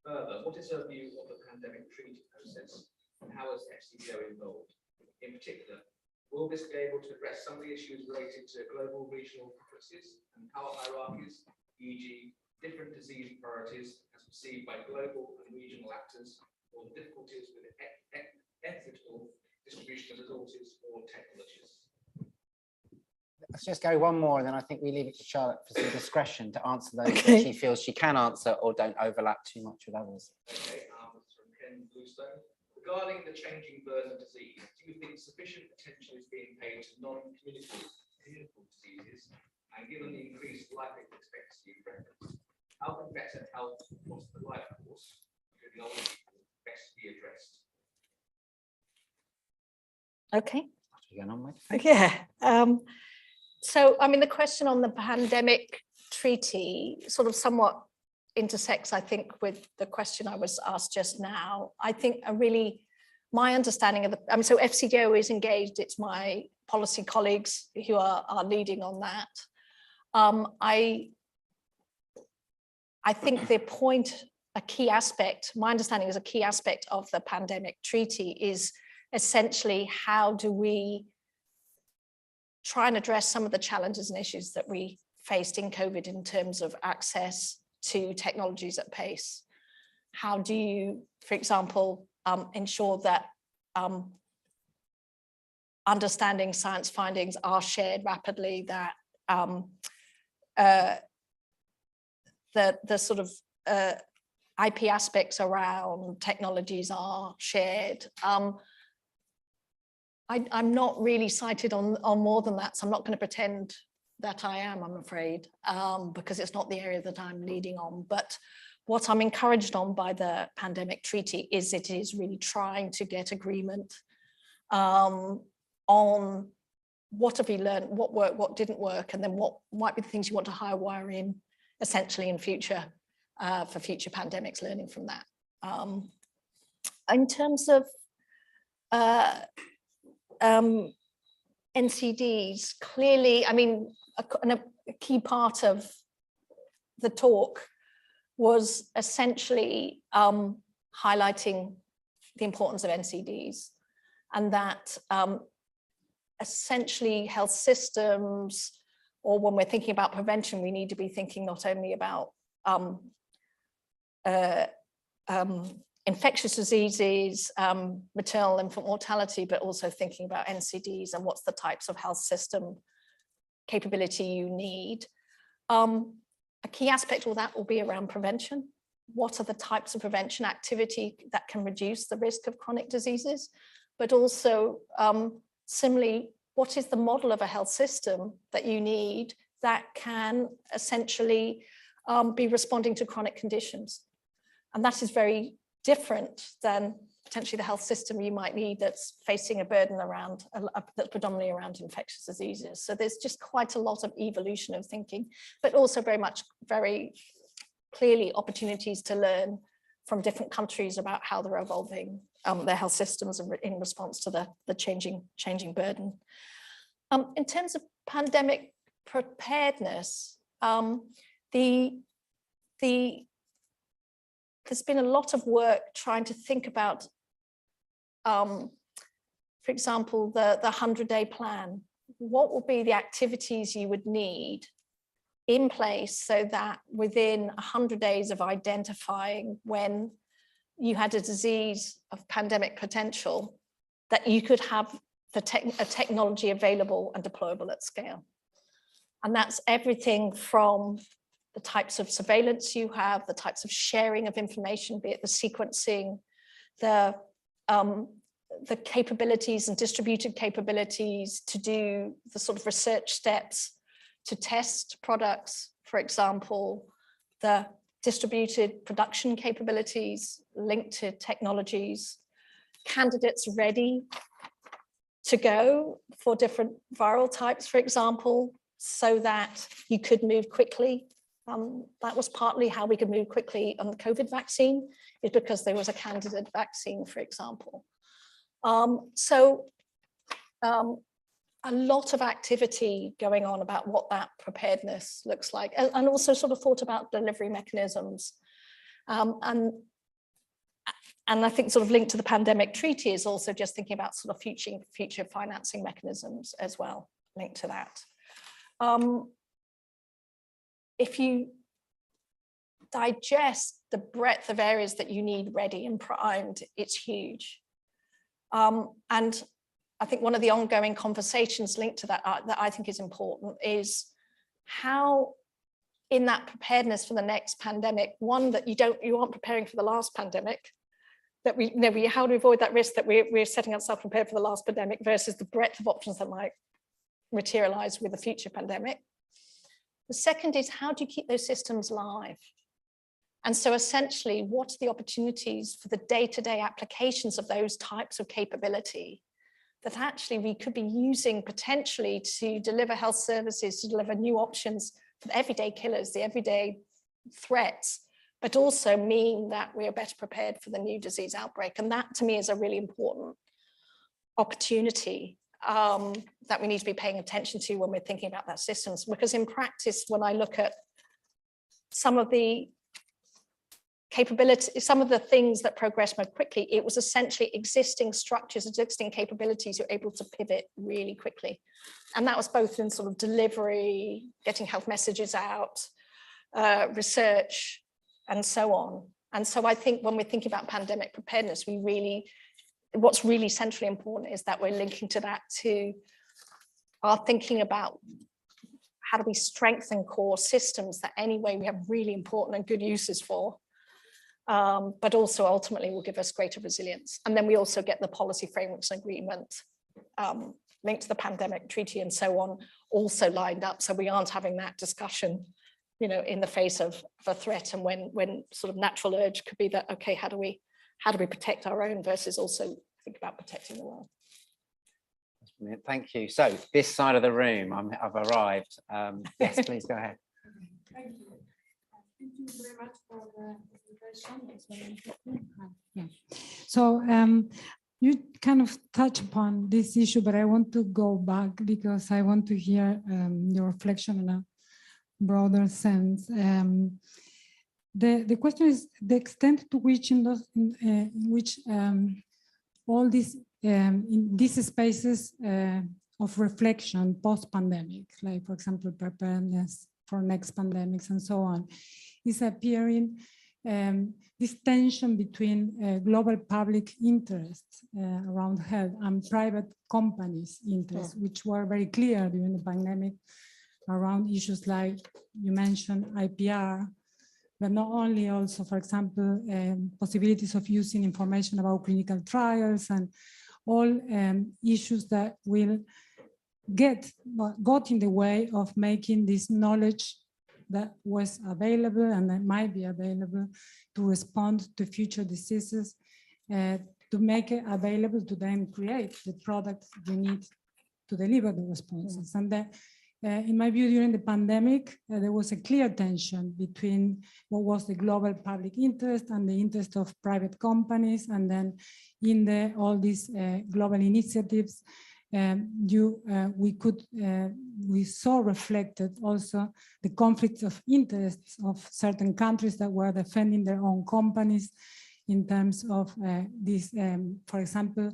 Further, what is her view of the pandemic treaty process and how is FCDO involved? In particular, will this be able to address some of the issues related to global regional differences and power hierarchies, e.g. different disease priorities as perceived by global and regional actors, or the difficulties with ethical distribution of resources or technologies? Let's just go one more, and then I think we leave it to Charlotte for some discretion to answer those Okay. that she feels she can answer or don't overlap too much with others. Okay, from Ken Bluestone. Regarding the changing burden of disease, do you think sufficient attention is being paid to non-communicable diseases? And given the increased life expectancy reference, how can better health across the life course, including older people, best be addressed? Okay. Yeah. So, I mean, the question on the pandemic treaty sort of somewhat intersects, I think, with the question I was asked just now. I think my understanding of so FCDO is engaged, it's my policy colleagues who are leading on that. I think a key aspect, my understanding is a key aspect of the pandemic treaty is essentially how do we try and address some of the challenges and issues that we faced in COVID in terms of access to technologies at pace. How do you, for example, ensure that understanding science findings are shared rapidly, that the sort of IP aspects around technologies are shared. I'm not really cited on more than that, so I'm not going to pretend that I am, I'm afraid, because it's not the area that I'm leading on. But what I'm encouraged on by the pandemic treaty is it is really trying to get agreement on what have we learned, what worked, what didn't work, and then what might be the things you want to hire wire in essentially in future for future pandemics, learning from that. In terms of NCDs, clearly, I mean, a key part of the talk was essentially highlighting the importance of NCDs, and that essentially health systems, or when we're thinking about prevention, we need to be thinking not only about infectious diseases, maternal infant mortality, but also thinking about NCDs and what's the types of health system capability you need. A key aspect of that will be around prevention. What are the types of prevention activity that can reduce the risk of chronic diseases? But also, similarly, what is the model of a health system that you need that can essentially be responding to chronic conditions? And that is very different than potentially the health system you might need that's facing a burden around, that's predominantly around infectious diseases. So there's just quite a lot of evolution of thinking, but also very clearly opportunities to learn from different countries about how they're evolving their health systems in response to the changing burden. In terms of pandemic preparedness, there's been a lot of work trying to think about, for example, the 100-day plan. What will be the activities you would need in place so that within 100 days of identifying when you had a disease of pandemic potential, that you could have a technology available and deployable at scale? And that's everything from the types of surveillance you have, the types of sharing of information, be it the sequencing, the capabilities and distributed capabilities to do the sort of research steps to test products, for example, the distributed production capabilities linked to technologies, candidates ready to go for different viral types, for example, so that you could move quickly. That was partly how we could move quickly on the COVID vaccine, is because there was a candidate vaccine, for example. A lot of activity going on about what that preparedness looks like, and also sort of thought about delivery mechanisms. And I think sort of linked to the pandemic treaty is also just thinking about sort of future financing mechanisms as well, linked to that. If you digest the breadth of areas that you need ready and primed, it's huge. And I think one of the ongoing conversations linked to that that I think is important is how, in that preparedness for the next pandemic, one, that you aren't preparing for the last pandemic, that how to avoid that risk that we're setting ourselves prepared for the last pandemic versus the breadth of options that might materialize with a future pandemic. The second is, how do you keep those systems live? And so essentially, what are the opportunities for the day-to-day applications of those types of capability that actually we could be using potentially to deliver health services, to deliver new options for the everyday killers, the everyday threats, but also mean that we are better prepared for the new disease outbreak. And that, to me, is a really important opportunity that we need to be paying attention to when we're thinking about that systems. Because in practice, when I look at some of the capability, some of the things that progress more quickly, it was essentially existing structures, existing capabilities you're able to pivot really quickly. And that was both in sort of delivery, getting health messages out, research, and so on. And so I think when we're thinking about pandemic preparedness, what's really centrally important is that we're linking to that to our thinking about how do we strengthen core systems that anyway we have really important and good uses for, but also ultimately will give us greater resilience. And then we also get the policy frameworks and agreement linked to the pandemic treaty and so on, also lined up. So we aren't having that discussion, in the face of a threat, and when sort of natural urge could be that, okay, how do we protect our own versus also think about protecting the world. Thank you. So this side of the room, I've arrived. Yes, please go ahead. Thank you. Thank you very much for the presentation. It's very interesting. Yeah. So you kind of touch upon this issue, but I want to go back because I want to hear your reflection in a broader sense. The question is the extent to which all these in these spaces of reflection post-pandemic, like for example preparedness for next pandemics and so on, is appearing this tension between global public interests around health and private companies' interests, which were very clear during the pandemic around issues like you mentioned IPR, but not only also, for example, possibilities of using information about clinical trials and all issues that will got in the way of making this knowledge that was available and that might be available to respond to future diseases, to make it available to then create the products you need to deliver the responses. And that, in my view, during the pandemic, there was a clear tension between what was the global public interest and the interest of private companies. And then in all these global initiatives, we saw reflected also the conflicts of interests of certain countries that were defending their own companies in terms of this, for example,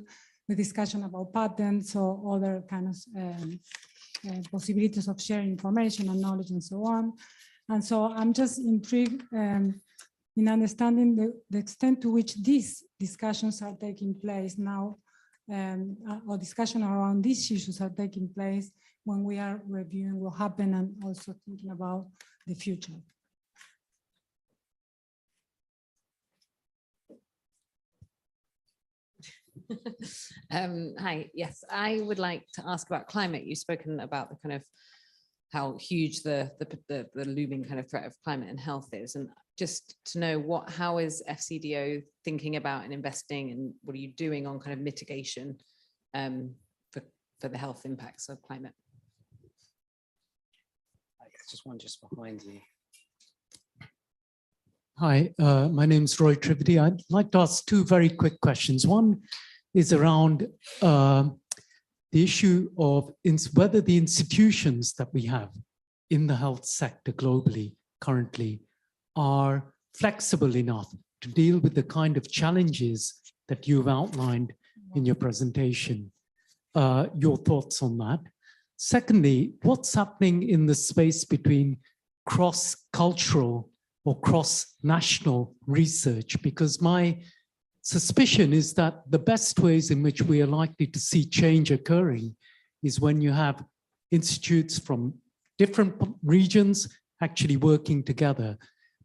the discussion about patents or other kind of possibilities of sharing information and knowledge and so on. And so I'm just intrigued in understanding the extent to which these discussions are taking place now, or discussion around these issues are taking place when we are reviewing what happened and also thinking about the future. Hi, yes, I would like to ask about climate. You've spoken about the kind of how huge the looming kind of threat of climate and health is, and just to know how is FCDO thinking about and investing, and what are you doing on kind of mitigation for the health impacts of climate? Just one just behind you. Hi, my name is Roy Trivedi. I'd like to ask two very quick questions. One is around the issue of whether the institutions that we have in the health sector globally currently are flexible enough to deal with the kind of challenges that you've outlined in your presentation. Your thoughts on that. Secondly, what's happening in the space between cross-cultural or cross-national research? Because my suspicion is that the best ways in which we are likely to see change occurring is when you have institutes from different regions actually working together.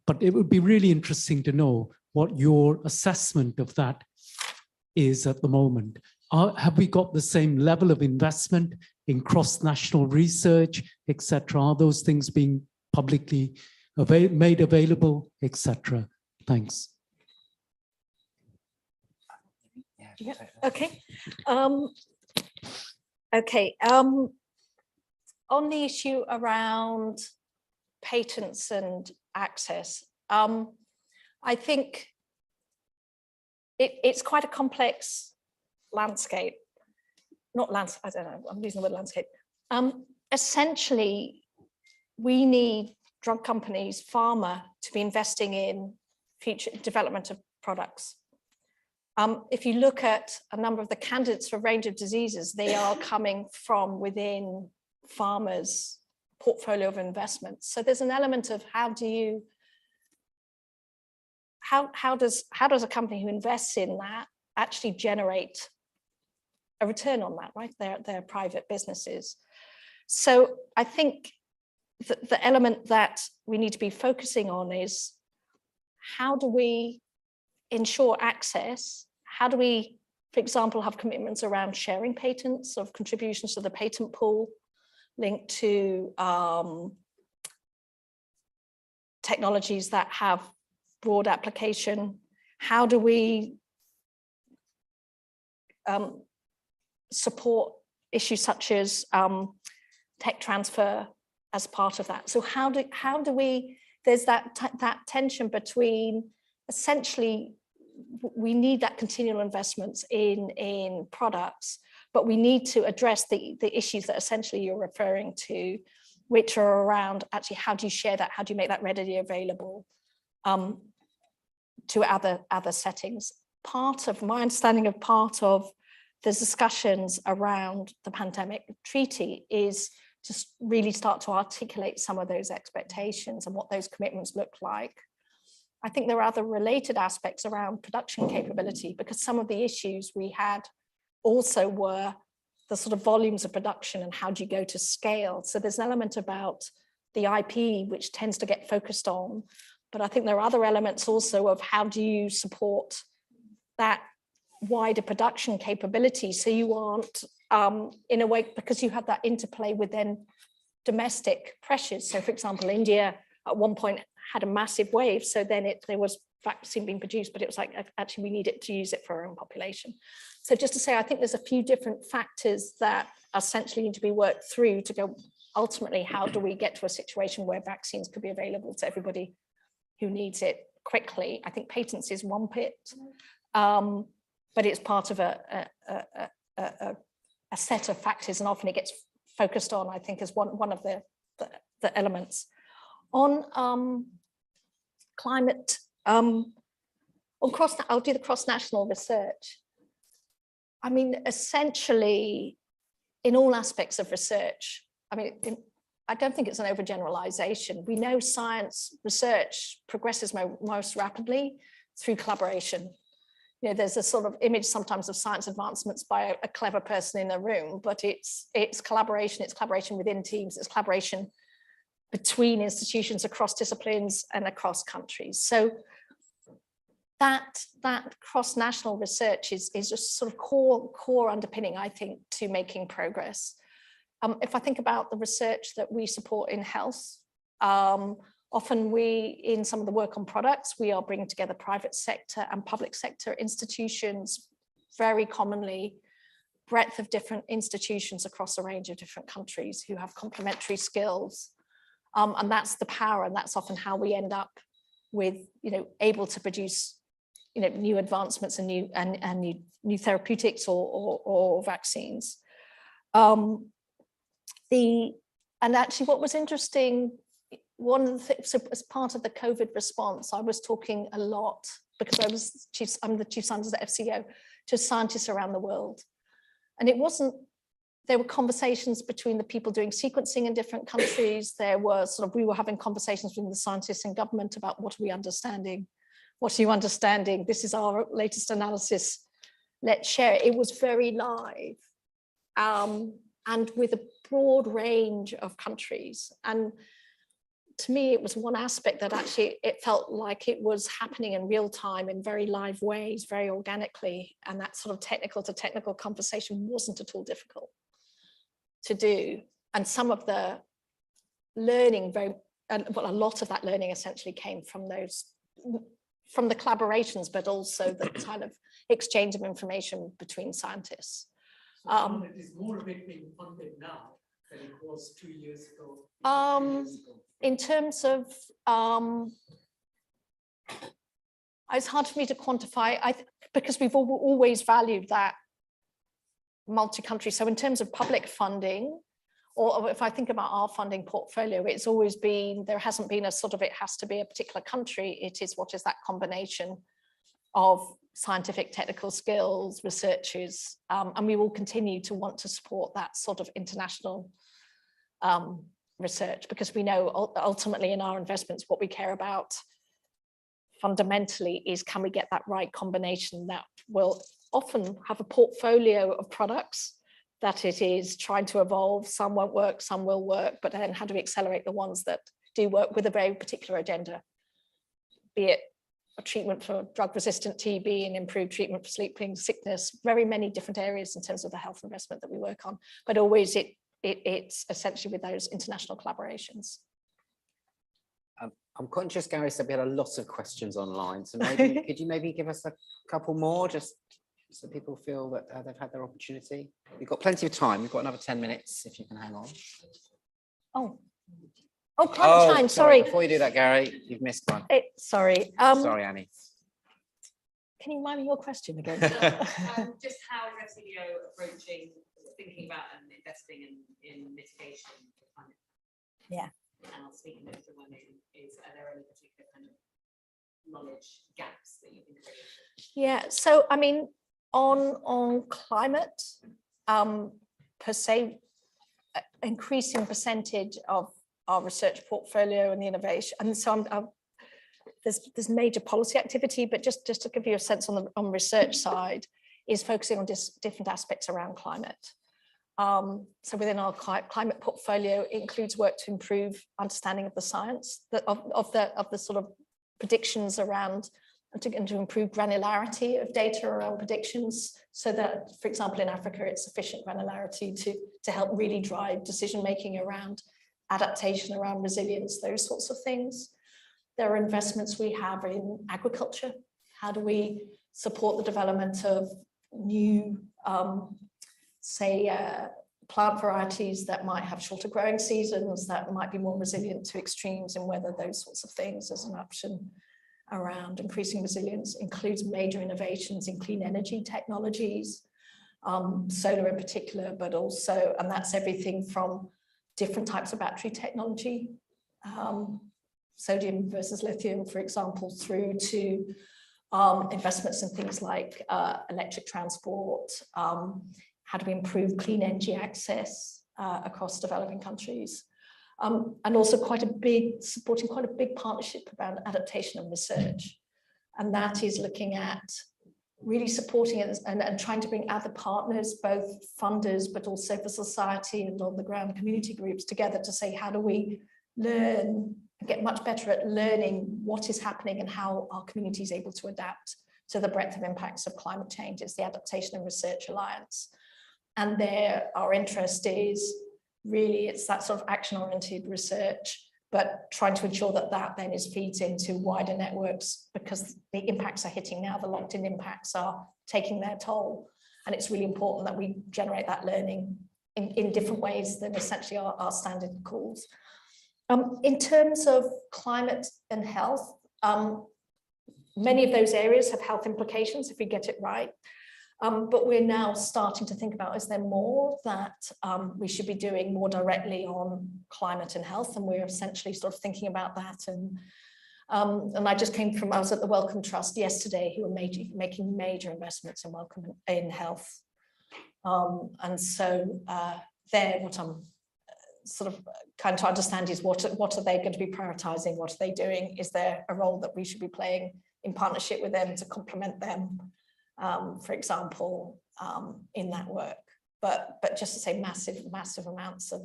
But it would be really interesting to know what your assessment of that is at the moment. Have we got the same level of investment in cross-national research, etc.? Are those things being publicly made available, etc.? Thanks. Yeah. Okay. Okay. On the issue around patents and access, I think it's quite a complex landscape. Not landscape, I don't know, I'm using the word landscape. Essentially, we need drug companies, pharma, to be investing in future development of products. If you look at a number of the candidates for a range of diseases, they are coming from within pharma's portfolio of investments. So there's an element of how does a company who invests in that actually generate a return on that, right? They're private businesses. So I think the element that we need to be focusing on is how do we ensure access? How do we, for example, have commitments around sharing patents, of contributions to the patent pool linked to technologies that have broad application? How do we support issues such as tech transfer as part of that? So how do we there's that tension between essentially we need that continual investments in products, but we need to address the issues that essentially you're referring to, which are around actually how do you share that, how do you make that readily available to other settings. Part of my understanding of part of the discussions around the pandemic treaty is to really start to articulate some of those expectations and what those commitments look like. I think there are other related aspects around production capability, because some of the issues we had also were the sort of volumes of production and how do you go to scale. So there's an element about the IP which tends to get focused on, but I think there are other elements also of how do you support that wider production capability, so you aren't in a way, because you have that interplay with then domestic pressures. So for example, India at one point had a massive wave, so then there was vaccine being produced, but it was like, actually we need it to use it for our own population. So just to say, I think there's a few different factors that essentially need to be worked through to go, ultimately, how do we get to a situation where vaccines could be available to everybody who needs it quickly? I think patents is one bit, but it's part of a set of factors, and often it gets focused on, I think, as one of the elements. On climate, I'll do the cross-national research. I mean, essentially, in all aspects of research, I mean, I don't think it's an overgeneralization. We know science research progresses most rapidly through collaboration. You know, there's a sort of image sometimes of science advancements by a clever person in a room, but it's collaboration within teams, it's collaboration between institutions across disciplines and across countries. So that cross-national research is just sort of core underpinning, I think, to making progress. If I think about the research that we support in health, often in some of the work on products, we are bringing together private sector and public sector institutions, very commonly breadth of different institutions across a range of different countries who have complementary skills. And that's the power, and that's often how we end up with, able to produce, new advancements and new therapeutics or vaccines. And actually, what was interesting, one of the things, so as part of the COVID response, I was talking a lot, because I'm the chief scientist at FCO, to scientists around the world. And it wasn't, there were conversations between the people doing sequencing in different countries. We were having conversations with the scientists in government about what are we understanding? What are you understanding? This is our latest analysis. Let's share it. It was very live. And with a broad range of countries. And to me, it was one aspect that actually it felt like it was happening in real time in very live ways, very organically. And that sort of technical to technical conversation wasn't at all difficult to do. And some of the learning, a lot of that learning essentially came from the collaborations, but also the kind of exchange of information between scientists. It is more of it being funded now than it was 2 years ago. In terms of, it's hard for me to quantify, because we've always valued that multi-country. So in terms of public funding, or if I think about our funding portfolio, it's always been, there hasn't been a sort of, it has to be a particular country. It is, what is that combination of scientific technical skills, researchers, and we will continue to want to support that sort of international research, because we know ultimately in our investments, what we care about fundamentally is, can we get that right combination that will often have a portfolio of products that it is trying to evolve. Some won't work, some will work, but then how do we accelerate the ones that do work with a very particular agenda, be it a treatment for drug-resistant TB and improved treatment for sleeping sickness, very many different areas in terms of the health investment that we work on, but always it's essentially with those international collaborations. I'm conscious, Gary said we had a lot of questions online, so maybe could you maybe give us a couple more, just so people feel that they've had their opportunity? We've got plenty of time. We've got another 10 minutes if you can hang on. Oh. Oh, climate change, sorry. Before you do that, Gary, you've missed one. Sorry. Sorry, Annie. Can you remind me your question again? Just how is FCDO approaching thinking about and investing in mitigation for climate? Yeah. And I'll speak to one are there any particular kind of knowledge gaps that you think are? Yeah, so I mean, on climate, per se, increasing percentage of our research portfolio and the innovation, and so there's major policy activity, but just to give you a sense on the research side, is focusing on different aspects around climate. So within our climate portfolio, it includes work to improve understanding of the science of the sort of predictions around, and to improve granularity of data around predictions, so that, for example, in Africa, it's sufficient granularity to help really drive decision making around adaptation, around resilience, those sorts of things. There are investments we have in agriculture. How do we support the development of new, plant varieties that might have shorter growing seasons, that might be more resilient to extremes in weather, those sorts of things as an option around increasing resilience. Includes major innovations in clean energy technologies, solar in particular, but also, and that's everything from different types of battery technology, sodium versus lithium, for example, through to investments in things like electric transport. How do we improve clean energy access across developing countries? And also supporting quite a big partnership around adaptation and research. And that is looking at really supporting it and trying to bring other partners, both funders, but also for society and on the ground community groups together to say, how do we learn, get much better at learning what is happening and how our community is able to adapt to the breadth of impacts of climate change. It's the Adaptation and Research Alliance. And there, our interest is really, it's that sort of action-oriented research, but trying to ensure that that then feeds into wider networks, because the impacts are hitting now, the locked-in impacts are taking their toll. And it's really important that we generate that learning in different ways than essentially our standard calls. In terms of climate and health, many of those areas have health implications if we get it right. But we're now starting to think about, is there more that we should be doing more directly on climate and health? And we're essentially sort of thinking about that. And I just came from, I was at the Wellcome Trust yesterday, who are making major investments in Wellcome in health. And so there, what I'm sort of kind of understand is what are they going to be prioritizing? What are they doing? Is there a role that we should be playing in partnership with them to complement them? For example, in that work, but just to say massive amounts of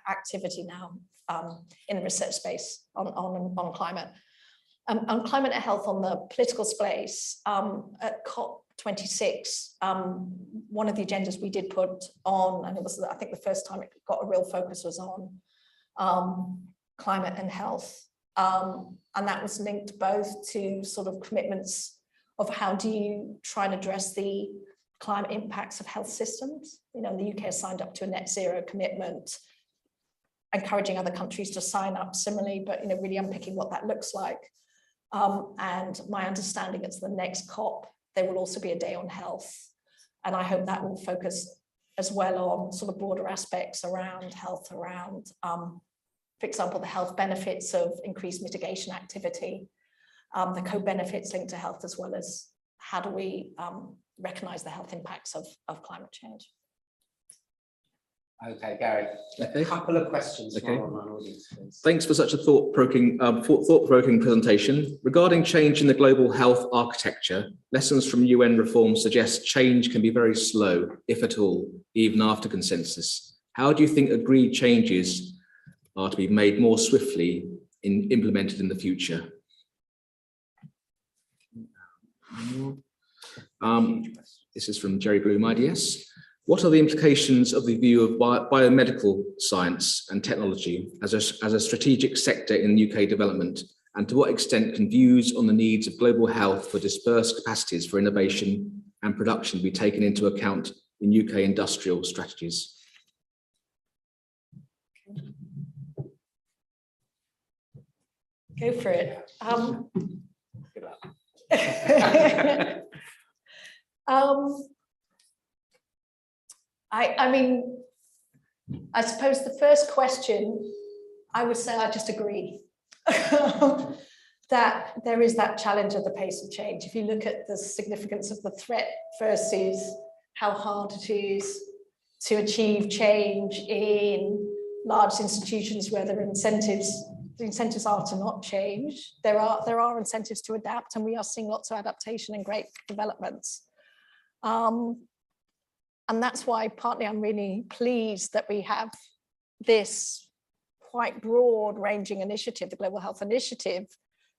activity now in the research space on climate. On climate and health, on the political space, at COP26, one of the agendas we did put on, and it was, I think, the first time it got a real focus was on climate and health, and that was linked both to sort of commitments of how do you try and address the climate impacts of health systems. You know, the UK has signed up to a net zero commitment, encouraging other countries to sign up similarly, but, you know, really unpicking what that looks like. And my understanding is the next COP, there will also be a day on health. And I hope that will focus as well on sort of broader aspects around health, around, for example, the health benefits of increased mitigation activity, the co-benefits linked to health, as well as how do we recognise the health impacts of climate change. Okay, Gary, a couple of questions from our online audience, please. Thanks for such a thought-provoking presentation. Regarding change in the global health architecture, lessons from UN reform suggest change can be very slow, if at all, even after consensus. How do you think agreed changes are to be made more swiftly implemented in the future? This is from Jerry Bloom, IDS. What are the implications of the view of biomedical science and technology as a strategic sector in UK development? And to what extent can views on the needs of global health for dispersed capacities for innovation and production be taken into account in UK industrial strategies? Go for it. I mean, I suppose the first question, I would say I just agree that there is that challenge of the pace of change. If you look at the significance of the threat versus how hard it is to achieve change in large institutions where there are incentives, the incentives are to not change. There are incentives to adapt, and we are seeing lots of adaptation and great developments. And that's why partly I'm really pleased that we have this quite broad ranging initiative, the Global Health Initiative,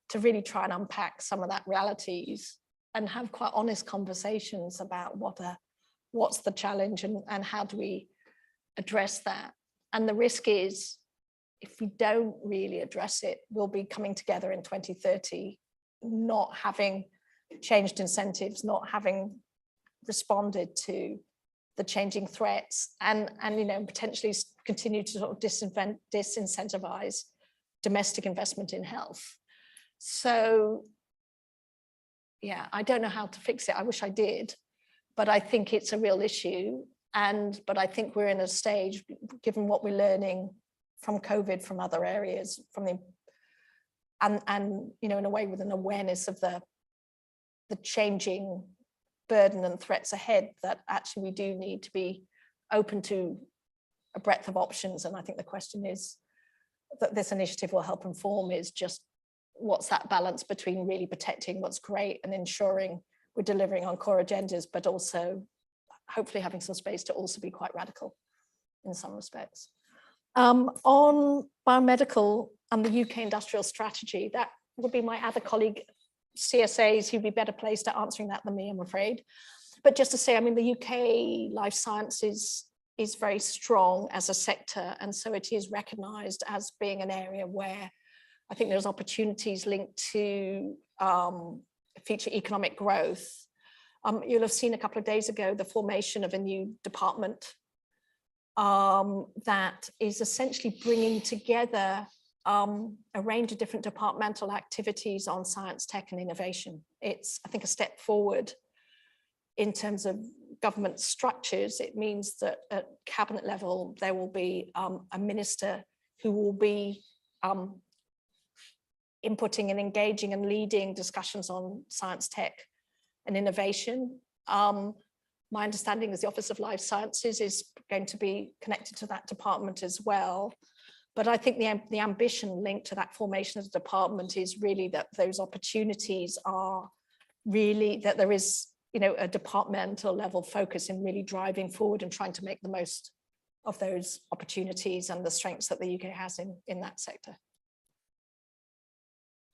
to really try and unpack some of that realities and have quite honest conversations about what's the challenge and how do we address that. And the risk is, if we don't really address it, we'll be coming together in 2030, not having changed incentives, not having responded to the changing threats, and potentially continue to sort of disincentivize domestic investment in health. So yeah, I don't know how to fix it. I wish I did, but I think it's a real issue. But I think we're in a stage, given what we're learning from COVID, from other areas, and in a way with an awareness of the changing burden and threats ahead, that actually we do need to be open to a breadth of options. And I think the question is that this initiative will help inform is just what's that balance between really protecting what's great and ensuring we're delivering on core agendas, but also hopefully having some space to also be quite radical in some respects. On biomedical and the UK industrial strategy, that would be my other colleague, CSAs, who'd be better placed at answering that than me, I'm afraid. But just to say, I mean, the UK life sciences is very strong as a sector, and so it is recognised as being an area where I think there's opportunities linked to future economic growth. You'll have seen a couple of days ago the formation of a new department that is essentially bringing together a range of different departmental activities on science, tech, and innovation. It's, I think, a step forward in terms of government structures. It means that at cabinet level, there will be a minister who will be inputting and engaging and leading discussions on science, tech, and innovation. My understanding is the Office of Life Sciences is going to be connected to that department as well. But I think the ambition linked to that formation of the department is really that those opportunities are really, that there is, a departmental level focus in really driving forward and trying to make the most of those opportunities and the strengths that the UK has in that sector.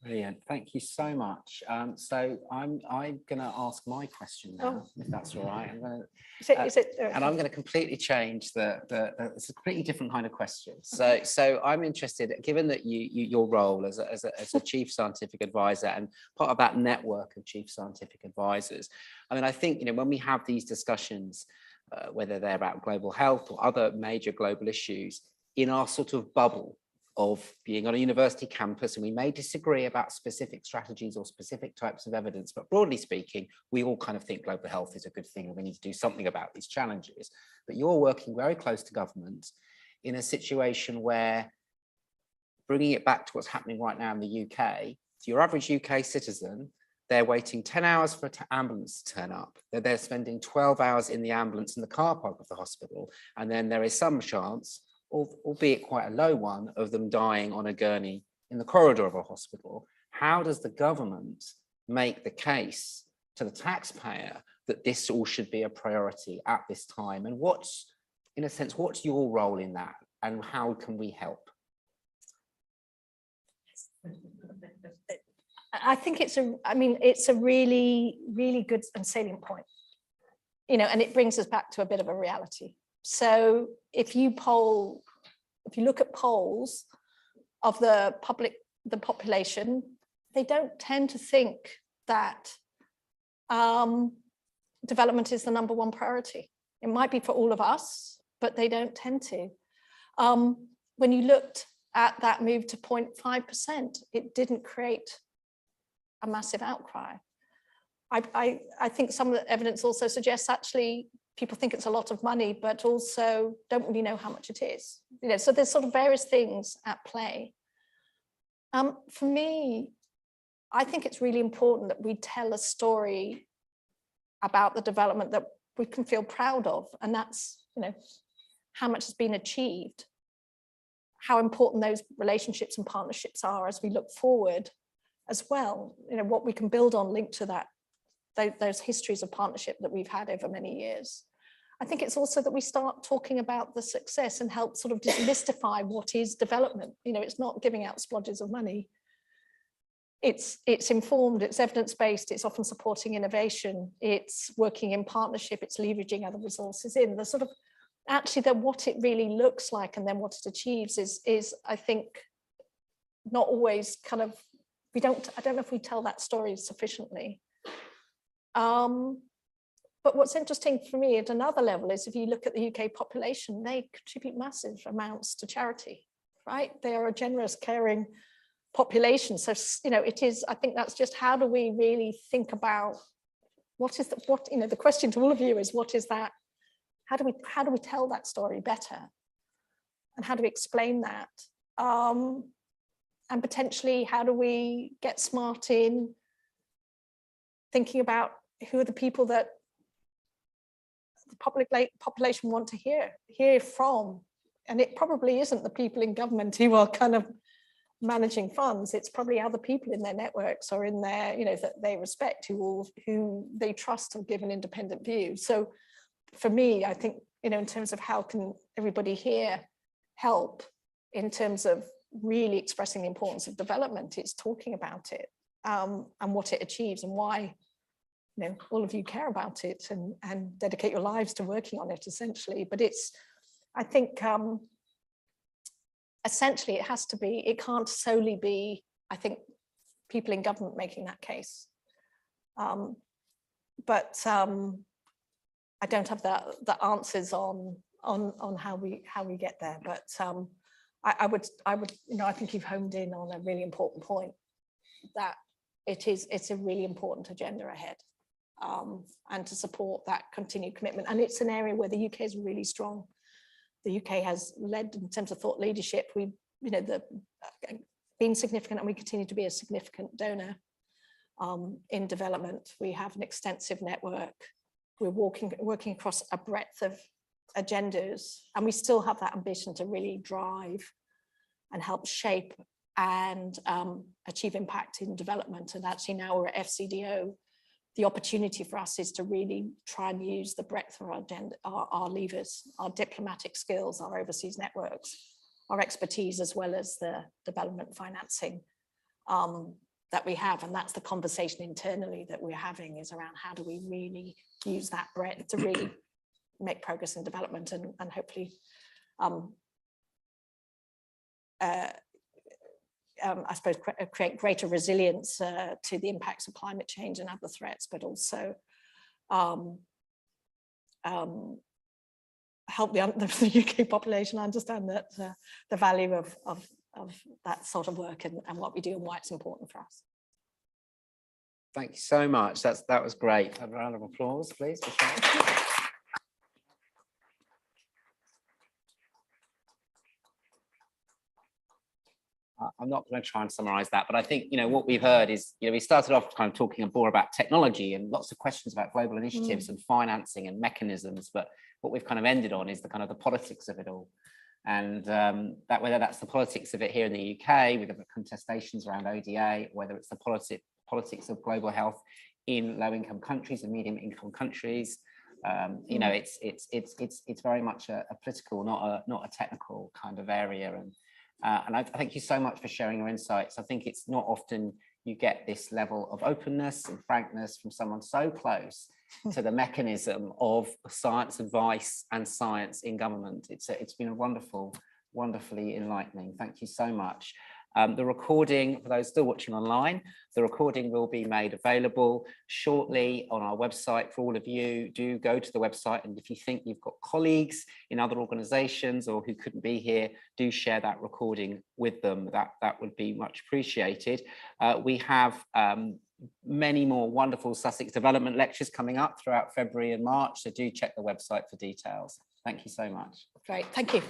Brilliant, thank you so much. So I'm going to ask my question now, if that's all right. And I'm going to completely change it's a completely different kind of question. So I'm interested, given that your role as a chief scientific advisor and part of that network of chief scientific advisors, I mean, I think when we have these discussions, whether they're about global health or other major global issues, in our sort of bubble of being on a university campus, and we may disagree about specific strategies or specific types of evidence, but broadly speaking, we all kind of think global health is a good thing and we need to do something about these challenges. But you're working very close to government in a situation where, bringing it back to what's happening right now in the UK, your average UK citizen, they're waiting 10 hours for an ambulance to turn up. They're spending 12 hours in the ambulance in the car park of the hospital. And then there is some chance, albeit quite a low one, of them dying on a gurney in the corridor of a hospital. How does the government make the case to the taxpayer that this all should be a priority at this time? And what's your role in that? And how can we help? I think it's a really, really good and salient point, and it brings us back to a bit of a reality. So if you look at polls of the population, they don't tend to think that development is the #1 priority. It might be for all of us, but they don't tend to. When you looked at that move to 0.5%. It didn't create a massive outcry. I think some of the evidence also suggests actually people think it's a lot of money, but also don't really know how much it is. You know, so there's sort of various things at play. For me, I think it's really important that we tell a story about the development that we can feel proud of, and that's, you know, how much has been achieved, how important those relationships and partnerships are as we look forward as well, you know, what we can build on linked to that, those histories of partnership that we've had over many years. I think it's also that we start talking about the success and help sort of demystify what is development. You know, it's not giving out splodges of money. It's informed, it's evidence-based, it's often supporting innovation, it's working in partnership, it's leveraging other resources in. The sort of actually that what it really looks like and then what it achieves is I think not always kind of, I don't know if we tell that story sufficiently. But what's interesting for me at another level is if you look at the UK population, they contribute massive amounts to charity, right? They are a generous, caring population. So, you know, it is, I think that's just how do we really think about you know, the question to all of you is what is that? How do we tell that story better? And how do we explain that? And potentially, how do we get smart in thinking about who are the people that the population want to hear from? And it probably isn't the people in government who are kind of managing funds. It's probably other people in their networks or in their, you know, that they respect, who they trust or give an independent view. So for me, I think, you know, in terms of how can everybody here help in terms of really expressing the importance of development, it's talking about it and what it achieves and why, you know, all of you care about it and dedicate your lives to working on it essentially. But it's, I think, essentially it has to be, it can't solely be, I think, people in government making that case. But I don't have the answers on how we get there. But I would, you know, I think you've homed in on a really important point, that it's a really important agenda ahead, and to support that continued commitment. And it's an area where the UK is really strong. The UK has led in terms of thought leadership. We've, you know, been significant, and we continue to be a significant donor in development. We have an extensive network. We're working across a breadth of agendas, and we still have that ambition to really drive and help shape and achieve impact in development. And actually now we're at FCDO, the opportunity for us is to really try and use the breadth of our agenda, our levers, our diplomatic skills, our overseas networks, our expertise, as well as the development financing that we have. And that's the conversation internally that we're having, is around how do we really use that breadth to really make progress in development and hopefully I suppose create greater resilience to the impacts of climate change and other threats, but also help the UK population understand that the value of that sort of work and what we do and why it's important for us. Thank you so much. That was great. A round of applause, please. I'm not going to try and summarize that, but I think, you know, what we've heard is, you know, we started off kind of talking more about technology and lots of questions about global initiatives and financing and mechanisms, but what we've kind of ended on is the kind of the politics of it all. And that whether that's the politics of it here in the UK, with the contestations around ODA, whether it's the politics of global health in low-income countries and medium-income countries, you know, it's very much a political, not a technical kind of area. And I thank you so much for sharing your insights. I think it's not often you get this level of openness and frankness from someone so close to the mechanism of science advice and science in government. It's been a wonderfully enlightening. Thank you so much. The recording, for those still watching online, the recording will be made available shortly on our website for all of you. Do go to the website, and if you think you've got colleagues in other organisations or who couldn't be here, do share that recording with them. That would be much appreciated. We have many more wonderful Sussex development lectures coming up throughout February and March, so do check the website for details. Thank you so much. Great, thank you.